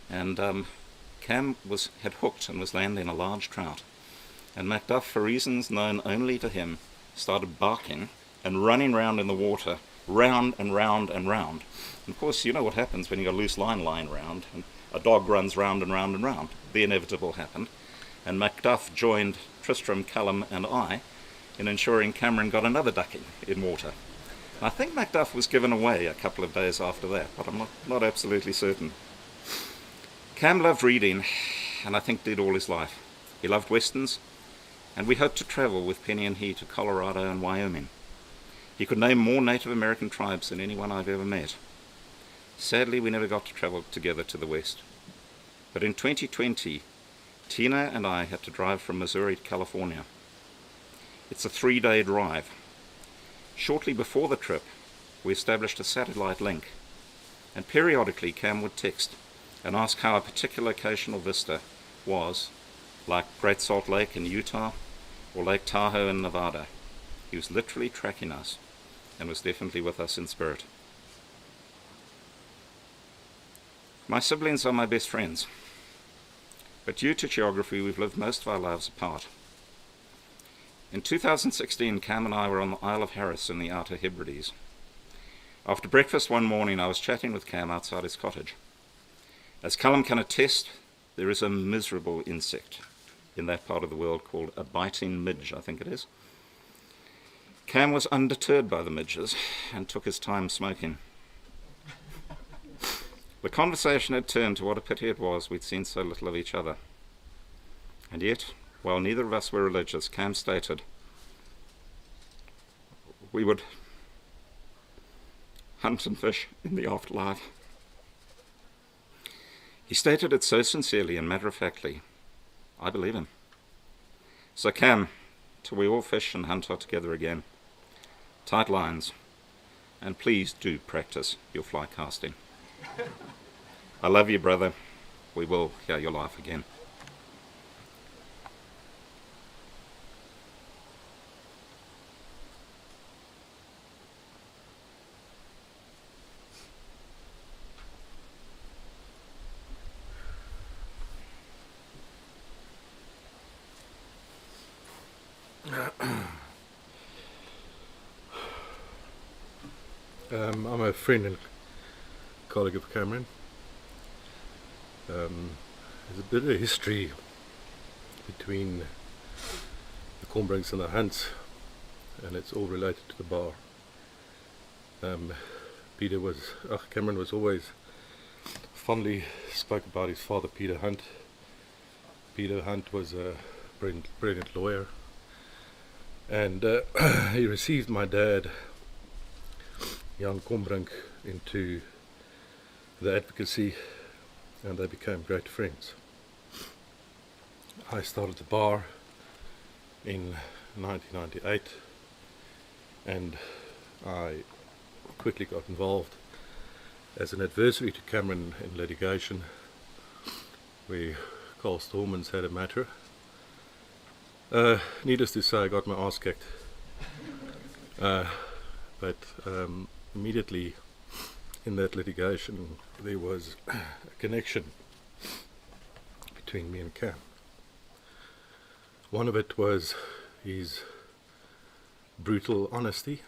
And Cam had hooked and was landing a large trout. And Macduff, for reasons known only to him, started barking and running round in the water, round and round and round. And of course, you know what happens when you've got a loose line lying around, and a dog runs round and round and round. The inevitable happened. And Macduff joined Tristram, Callum and I in ensuring Cameron got another ducking in water. I think Macduff was given away a couple of days after that, but I'm not absolutely certain. Cam loved reading, and I think did all his life. He loved westerns, and we hoped to travel with Penny and he to Colorado and Wyoming. He could name more Native American tribes than anyone I've ever met. Sadly, we never got to travel together to the west. But in 2020, Tina and I had to drive from Missouri to California. It's a 3-day drive. Shortly before the trip, we established a satellite link, and periodically Cam would text and ask how a particular location or vista was, like Great Salt Lake in Utah or Lake Tahoe in Nevada. He was literally tracking us and was definitely with us in spirit. My siblings are my best friends, but due to geography we've lived most of our lives apart. In 2016, Cam and I were on the Isle of Harris in the Outer Hebrides. After breakfast one morning, I was chatting with Cam outside his cottage. As Callum can attest, there is a miserable insect in that part of the world called a biting midge, I think it is. Cam was undeterred by the midges and took his time smoking. The conversation had turned to what a pity it was we'd seen so little of each other. And yet, while neither of us were religious, Cam stated we would hunt and fish in the afterlife. He stated it so sincerely and matter-of-factly, I believe him. So Cam, till we all fish and hunt together again, tight lines, and please do practice your fly casting. I love you, brother. We will hear your life again. I'm a friend and colleague of Cameron. There's a bit of history between the Combricks and the Hunts, and it's all related to the bar. Cameron was always fondly spoke about his father, Peter Hunt. Peter Hunt was a brilliant lawyer, and he received my dad, Jan Combrink, into the advocacy, and they became great friends. I started the bar in 1998, and I quickly got involved as an adversary to Cameron in litigation, where Carl Stormans had a matter. Needless to say, I got my ass kicked. But immediately in that litigation, there was a connection between me and Cam. One of it was his brutal honesty,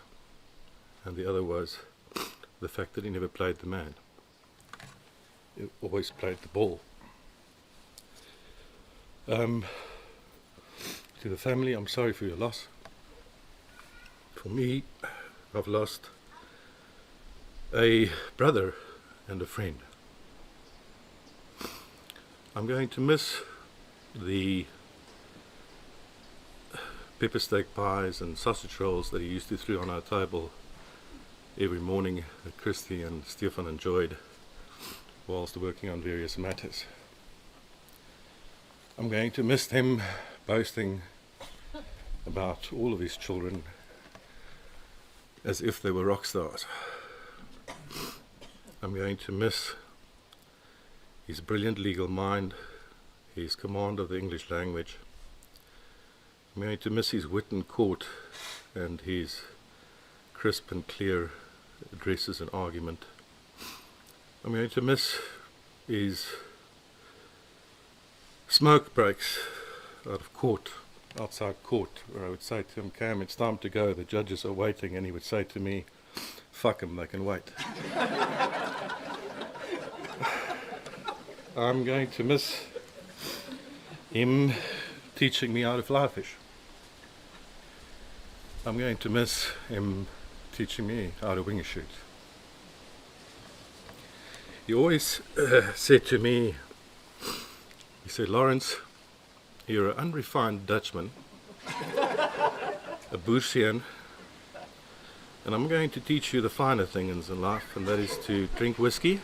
and the other was the fact that he never played the man. He always played the ball. To the family, I'm sorry for your loss. For me, I've lost a brother and a friend. I'm going to miss the pepper steak pies and sausage rolls that he used to throw on our table every morning that Christy and Stefan enjoyed whilst working on various matters. I'm going to miss him boasting about all of his children as if they were rock stars. I'm going to miss his brilliant legal mind, his command of the English language. I'm going to miss his wit in court and his crisp and clear addresses and argument. I'm going to miss his smoke breaks out of court, outside court, where I would say to him, Cam, it's time to go, the judges are waiting, and he would say to me, fuck them, they can wait. I'm going to miss him teaching me how to fly fish. I'm going to miss him teaching me how to wing shoot. He always said to me, he said, Lawrence, you're an unrefined Dutchman, a Boursian, and I'm going to teach you the finer things in life, and that is to drink whiskey,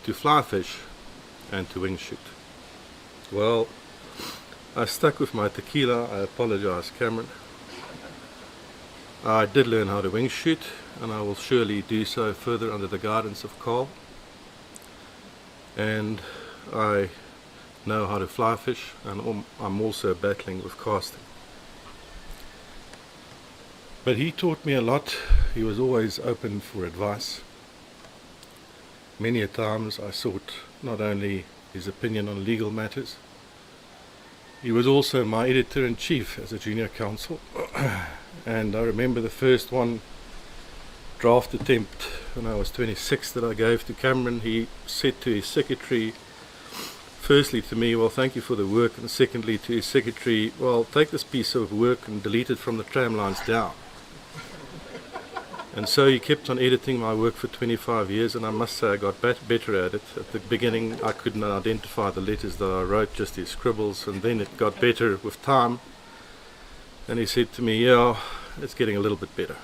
to fly fish, and to wing shoot. Well, I stuck with my tequila. I apologize, Cameron. I did learn how to wing shoot, and I will surely do so further under the guidance of Carl. And I know how to fly fish, and I'm also battling with casting. But he taught me a lot. He was always open for advice. Many a times I sought not only his opinion on legal matters, he was also my editor-in-chief as a junior counsel. And I remember the first draft attempt when I was 26 that I gave to Cameron. He said to his secretary, firstly to me, well, thank you for the work, and secondly to his secretary, well, take this piece of work and delete it from the tram lines down. And so he kept on editing my work for 25 years, and I must say I got better at it. At the beginning I couldn't identify the letters that I wrote, just his scribbles, and then it got better with time. And he said to me, yeah, it's getting a little bit better.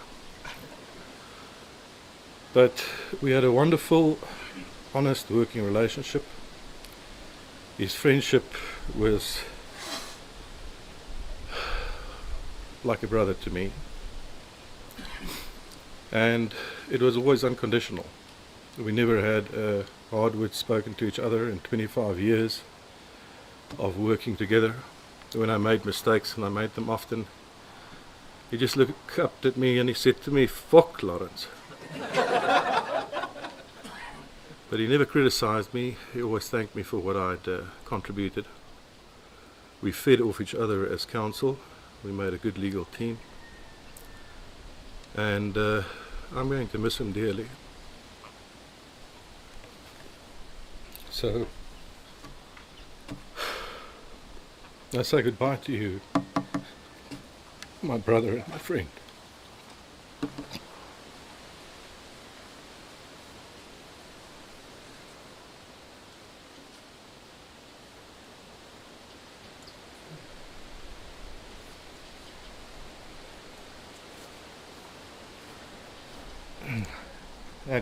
But we had a wonderful, honest working relationship. His friendship was like a brother to me. And it was always unconditional. We never had a hard word spoken to each other in 25 years of working together. When I made mistakes, and I made them often, he just looked up at me and he said to me, fuck, Lawrence. But he never criticized me. He always thanked me for what I'd contributed. We fed off each other as counsel. We made a good legal team. And I'm going to miss him dearly. So I say goodbye to you, my brother and my friend.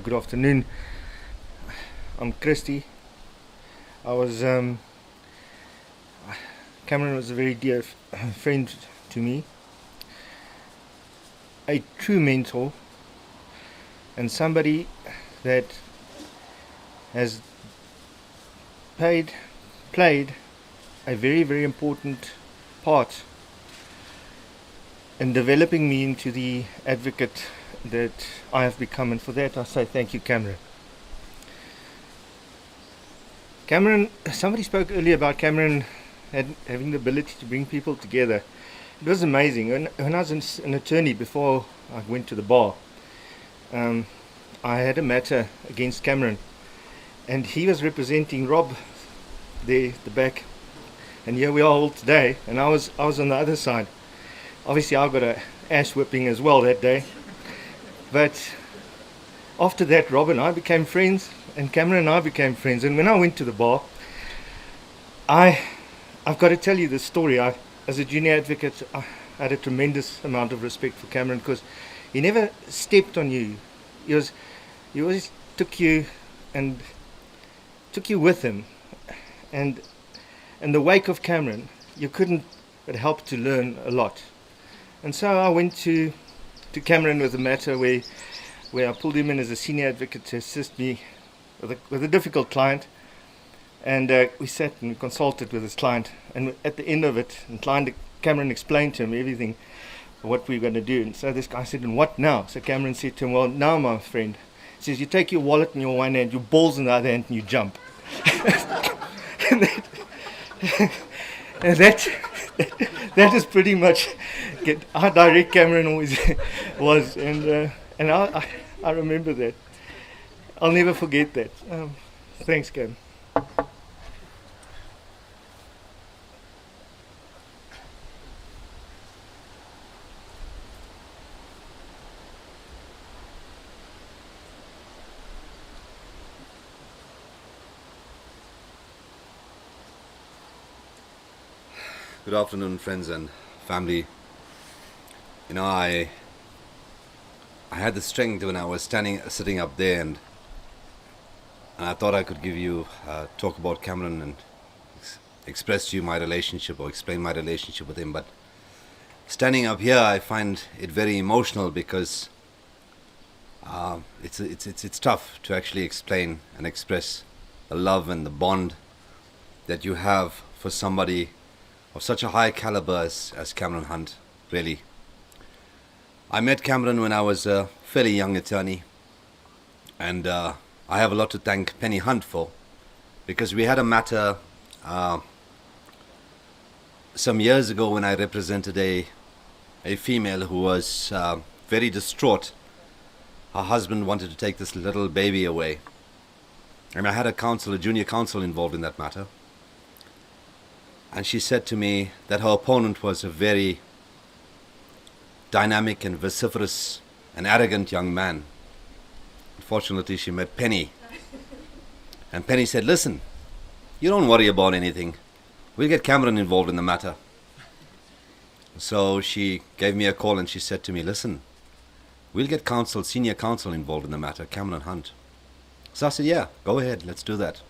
Good afternoon. I'm Christy. Cameron was a very dear friend to me, a true mentor, and somebody that has played a very, very important part in developing me into the advocate that I have become, and for that I say thank you, Cameron. Cameron, somebody spoke earlier about Cameron having the ability to bring people together. It was amazing. When I was an attorney before I went to the bar, I had a matter against Cameron, and he was representing Rob there at the back, and here we are all today, and I was on the other side. Obviously I got a ass whipping as well that day, but after that Rob and I became friends, and Cameron and I became friends. And when I went to the bar, I've got to tell you this story. As a junior advocate, I had a tremendous amount of respect for Cameron, because he never stepped on you. He always took you with him, and in the wake of Cameron, you couldn't but help to learn a lot. And so I went to Cameron with a matter where I pulled him in as a senior advocate to assist me with a difficult client, and we sat and consulted with his client, and at the end of it, Cameron explained to him everything, what we were going to do. And so this guy said, and what now? So Cameron said to him, well, now my friend, he says, you take your wallet in your one hand, your balls in the other hand, and you jump. and that is pretty much how direct Cameron always was, and I remember that. I'll never forget that. Thanks, Cam. Good afternoon, friends and family. You know, I had the strength when I was sitting up there, and I thought I could give you talk about Cameron and express to you my relationship, or explain my relationship with him. But standing up here, I find it very emotional, because it's tough to actually explain and express the love and the bond that you have for somebody of such a high caliber as Cameron Hunt, really. I met Cameron when I was a fairly young attorney, and I have a lot to thank Penny Hunt for, because we had a matter some years ago when I represented a female who was very distraught. Her husband wanted to take this little baby away, and I had a junior counsel involved in that matter. And she said to me that her opponent was a very dynamic and vociferous and arrogant young man. Unfortunately, she met Penny. And Penny said, listen, you don't worry about anything. We'll get Cameron involved in the matter. So she gave me a call and she said to me, listen, we'll get senior counsel involved in the matter, Cameron Hunt. So I said, yeah, go ahead, let's do that.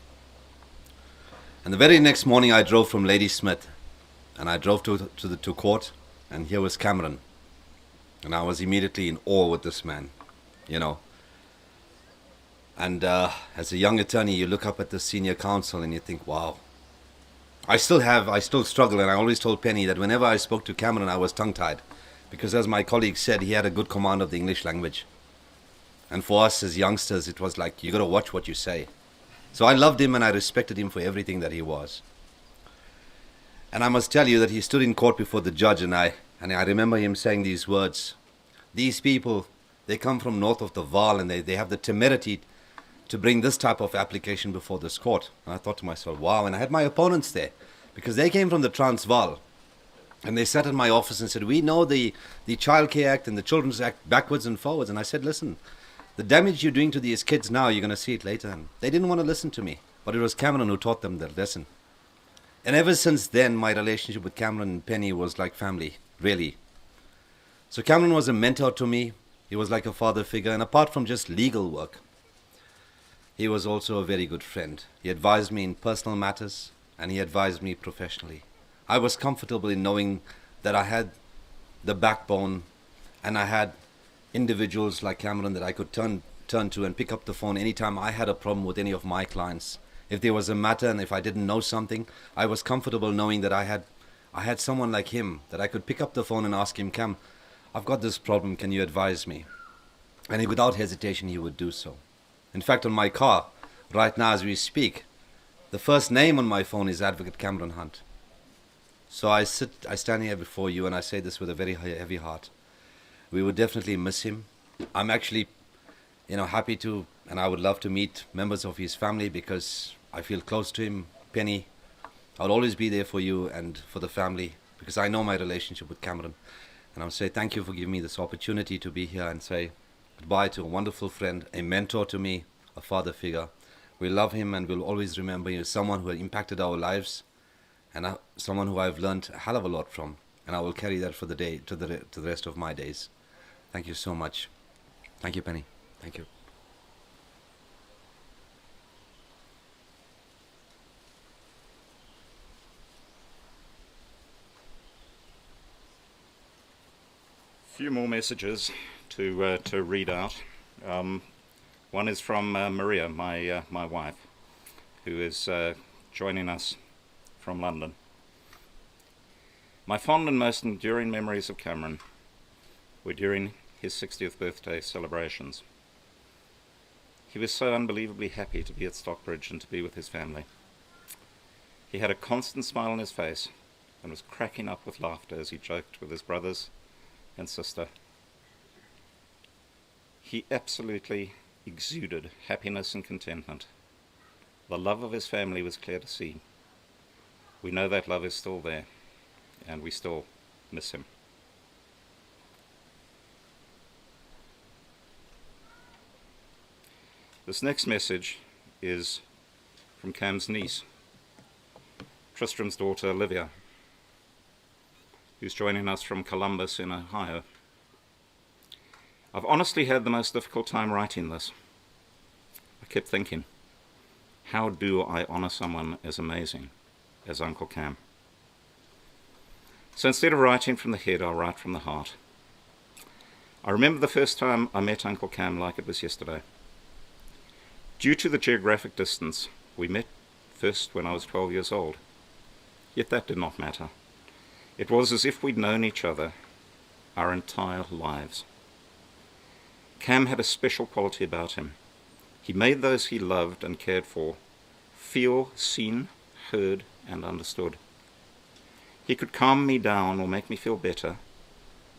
And the very next morning I drove from Ladysmith, and I drove to court, and here was Cameron. And I was immediately in awe with this man, you know. And as a young attorney, you look up at the senior counsel and you think, wow. I still struggle, and I always told Penny that whenever I spoke to Cameron, I was tongue-tied. Because as my colleague said, he had a good command of the English language. And for us as youngsters, it was like, you got to watch what you say. So I loved him and I respected him for everything that he was. And I must tell you that he stood in court before the judge, and I remember him saying these words. These people, they come from north of the Vaal, and they have the temerity to bring this type of application before this court. And I thought to myself, wow. And I had my opponents there, because they came from the Transvaal. And they sat in my office and said, we know the Child Care Act and the Children's Act backwards and forwards. And I said, listen, the damage you're doing to these kids now, you're going to see it later. And they didn't want to listen to me. But it was Cameron who taught them the lesson. And ever since then, my relationship with Cameron and Penny was like family, really. So Cameron was a mentor to me. He was like a father figure. And apart from just legal work, he was also a very good friend. He advised me in personal matters, and he advised me professionally. I was comfortable in knowing that I had the backbone, and I had individuals like Cameron that I could turn to and pick up the phone anytime I had a problem with any of my clients. If there was a matter and if I didn't know something, I was comfortable knowing that I had someone like him that I could pick up the phone and ask him, Cam, I've got this problem, can you advise me? And without hesitation, he would do so. In fact, on my car, right now as we speak, the first name on my phone is Advocate Cameron Hunt. So I stand here before you and I say this with a very heavy heart. We would definitely miss him. I'm actually, happy to, and I would love to meet members of his family because I feel close to him. Penny, I'll always be there for you and for the family because I know my relationship with Cameron. And I'll say thank you for giving me this opportunity to be here and say goodbye to a wonderful friend, a mentor to me, a father figure. We love him and we'll always remember you as someone who had impacted our lives and someone who I've learned a hell of a lot from. And I will carry that for the day to the rest of my days. Thank you so much. Thank you, Penny. Thank you. Few more messages to read out. One is from Maria, my wife, who is joining us from London. My fond and most enduring memories of Cameron were during his 60th birthday celebrations. He was so unbelievably happy to be at Stockbridge and to be with his family. He had a constant smile on his face and was cracking up with laughter as he joked with his brothers and sister. He absolutely exuded happiness and contentment. The love of his family was clear to see. We know that love is still there, and we still miss him. This next message is from Cam's niece, Tristram's daughter Olivia, who's joining us from Columbus in Ohio. I've honestly had the most difficult time writing this. I kept thinking, how do I honor someone as amazing as Uncle Cam? So instead of writing from the head, I'll write from the heart. I remember the first time I met Uncle Cam like it was yesterday. Due to the geographic distance, we met first when I was 12 years old. Yet that did not matter. It was as if we'd known each other our entire lives. Cam had a special quality about him. He made those he loved and cared for feel seen, heard, and understood. He could calm me down or make me feel better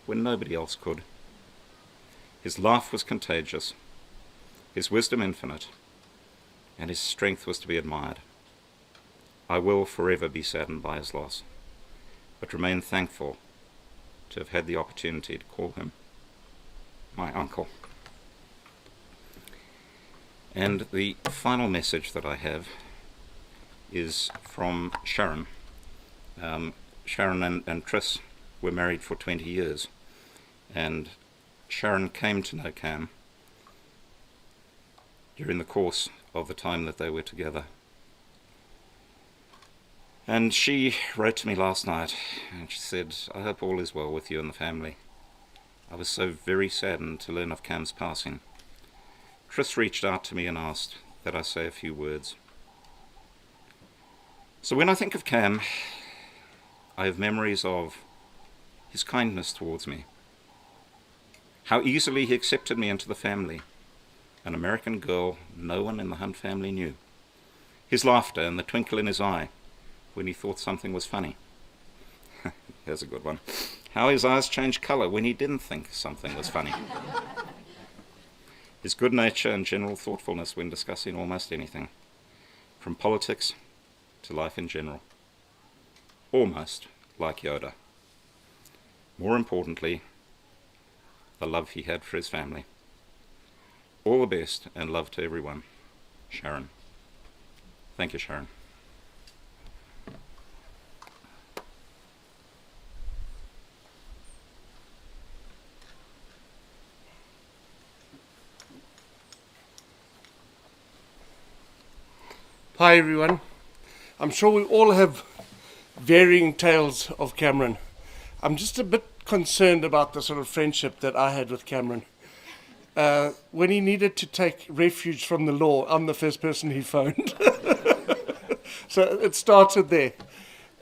when nobody else could. His laugh was contagious, his wisdom infinite, and his strength was to be admired. I will forever be saddened by his loss, but remain thankful to have had the opportunity to call him my uncle. And the final message that I have is from Sharon. Sharon and Tris were married for 20 years, and Sharon came to know Cam during the course of the time that they were together. And she wrote to me last night, and she said, I hope all is well with you and the family. I was so very saddened to learn of Cam's passing. Tris reached out to me and asked that I say a few words. So when I think of Cam, I have memories of his kindness towards me, how easily he accepted me into the family, an American girl no one in the Hunt family knew, his laughter and the twinkle in his eye when he thought something was funny. Here's a good one. How his eyes changed colour when he didn't think something was funny. His good nature and general thoughtfulness when discussing almost anything, from politics to life in general. Almost like Yoda. More importantly, the love he had for his family. All the best and love to everyone. Sharon. Thank you, Sharon. Hi everyone. I'm sure we all have varying tales of Cameron. I'm just a bit concerned about the sort of friendship that I had with Cameron. When he needed to take refuge from the law, I'm the first person he phoned. So it started there.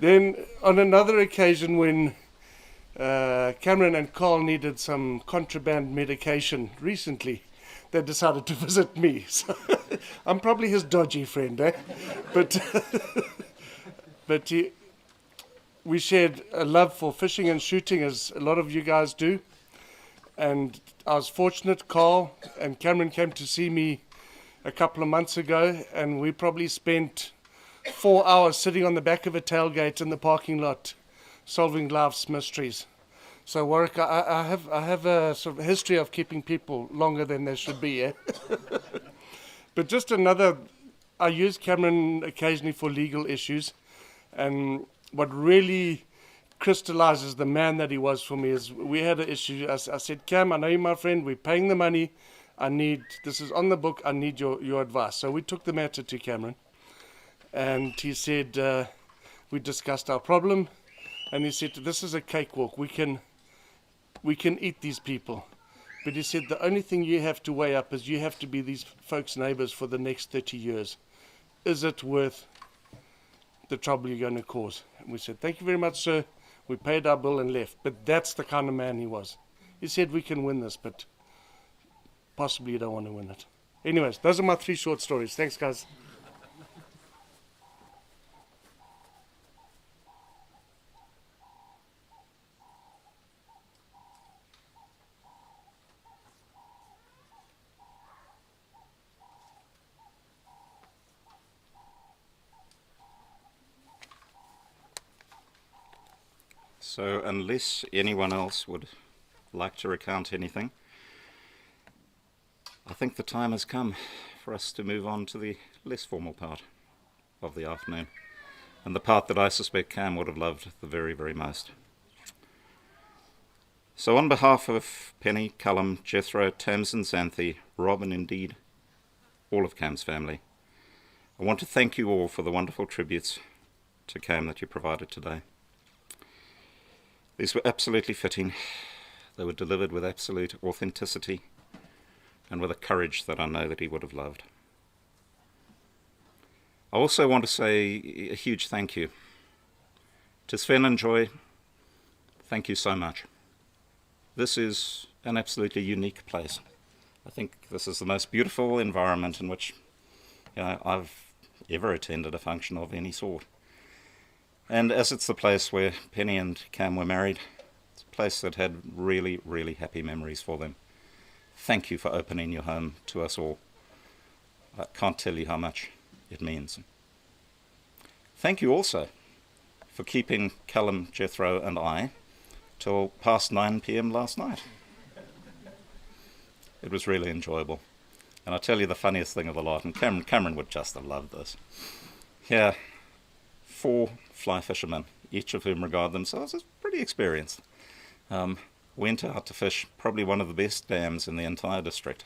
Then on another occasion when Cameron and Carl needed some contraband medication recently, they decided to visit me. So I'm probably his dodgy friend, eh? But we shared a love for fishing and shooting, as a lot of you guys do. And I was fortunate, Carl and Cameron came to see me a couple of months ago, and we probably spent 4 hours sitting on the back of a tailgate in the parking lot solving life's mysteries. So Warwick, I have a sort of history of keeping people longer than they should be, eh? But just another, I use Cameron occasionally for legal issues, and what really crystallizes the man that he was for me is we had an issue. I said, Cam, I know you're my friend, we're paying the money, this is on the book, I need your advice. So we took the matter to Cameron, and he said, we discussed our problem, and he said, this is a cakewalk, we can eat these people. But he said, the only thing you have to weigh up is you have to be these folks' neighbors for the next 30 years. Is it worth the trouble you're going to cause? And we said, thank you very much, sir. We paid our bill and left. But that's the kind of man he was. He said, we can win this, but possibly you don't want to win it. Anyways, those are my 3 short stories. Thanks, guys. So unless anyone else would like to recount anything, I think the time has come for us to move on to the less formal part of the afternoon, and the part that I suspect Cam would have loved the very, very most. So on behalf of Penny, Callum, Jethro, Tamsin, Xanthi, Rob, and indeed all of Cam's family, I want to thank you all for the wonderful tributes to Cam that you provided today. These were absolutely fitting. They were delivered with absolute authenticity and with a courage that I know that he would have loved. I also want to say a huge thank you to Sven and Joy. Thank you so much. This is an absolutely unique place. I think this is the most beautiful environment in which I've ever attended a function of any sort. And as it's the place where Penny and Cam were married, it's a place that had really, really happy memories for them. Thank you for opening your home to us all. I can't tell you how much it means. Thank you also for keeping Callum, Jethro and I till past 9 p.m. last night. It was really enjoyable. And I'll tell you the funniest thing of the lot, and Cameron would just have loved this. Here, 4 fly fishermen, each of whom regard themselves as pretty experienced, went out to fish probably one of the best dams in the entire district.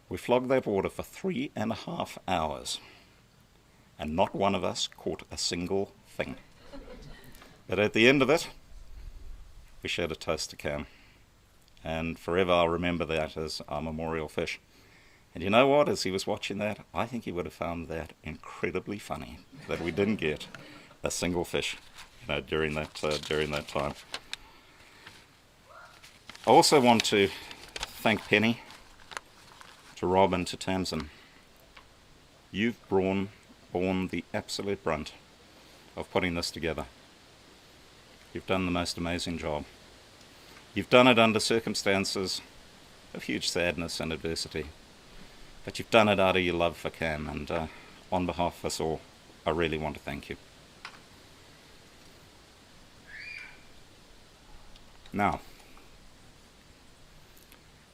We flogged that water for 3.5 hours, and not one of us caught a single thing. But at the end of it, we shared a toast to Cam, and forever I'll remember that as our memorial fish. And you know what, as he was watching that, I think he would have found that incredibly funny, that we didn't get a single fish, during that time. I also want to thank Penny, to Rob and to Tamsin. You've borne the absolute brunt of putting this together. You've done the most amazing job. You've done it under circumstances of huge sadness and adversity, but you've done it out of your love for Cam, and on behalf of us all, I really want to thank you. Now,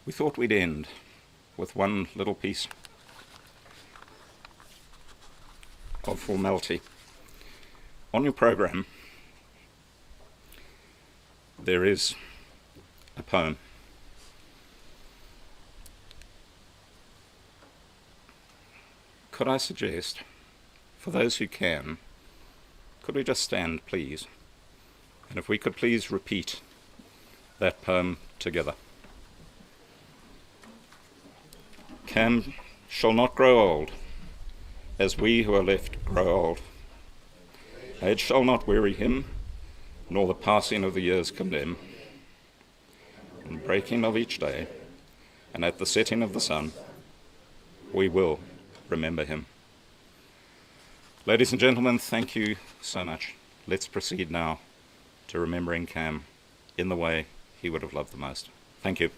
we thought we'd end with one little piece of formality. On your program, there is a poem. Could I suggest, for those who can, could we just stand, please? And if we could please repeat that poem together. Cam shall not grow old, as we who are left grow old. Age shall not weary him, nor the passing of the years condemn. In the breaking of each day, and at the setting of the sun, we will remember him. Ladies and gentlemen, thank you so much. Let's proceed now to remembering Cam in the way he would have loved the most. Thank you.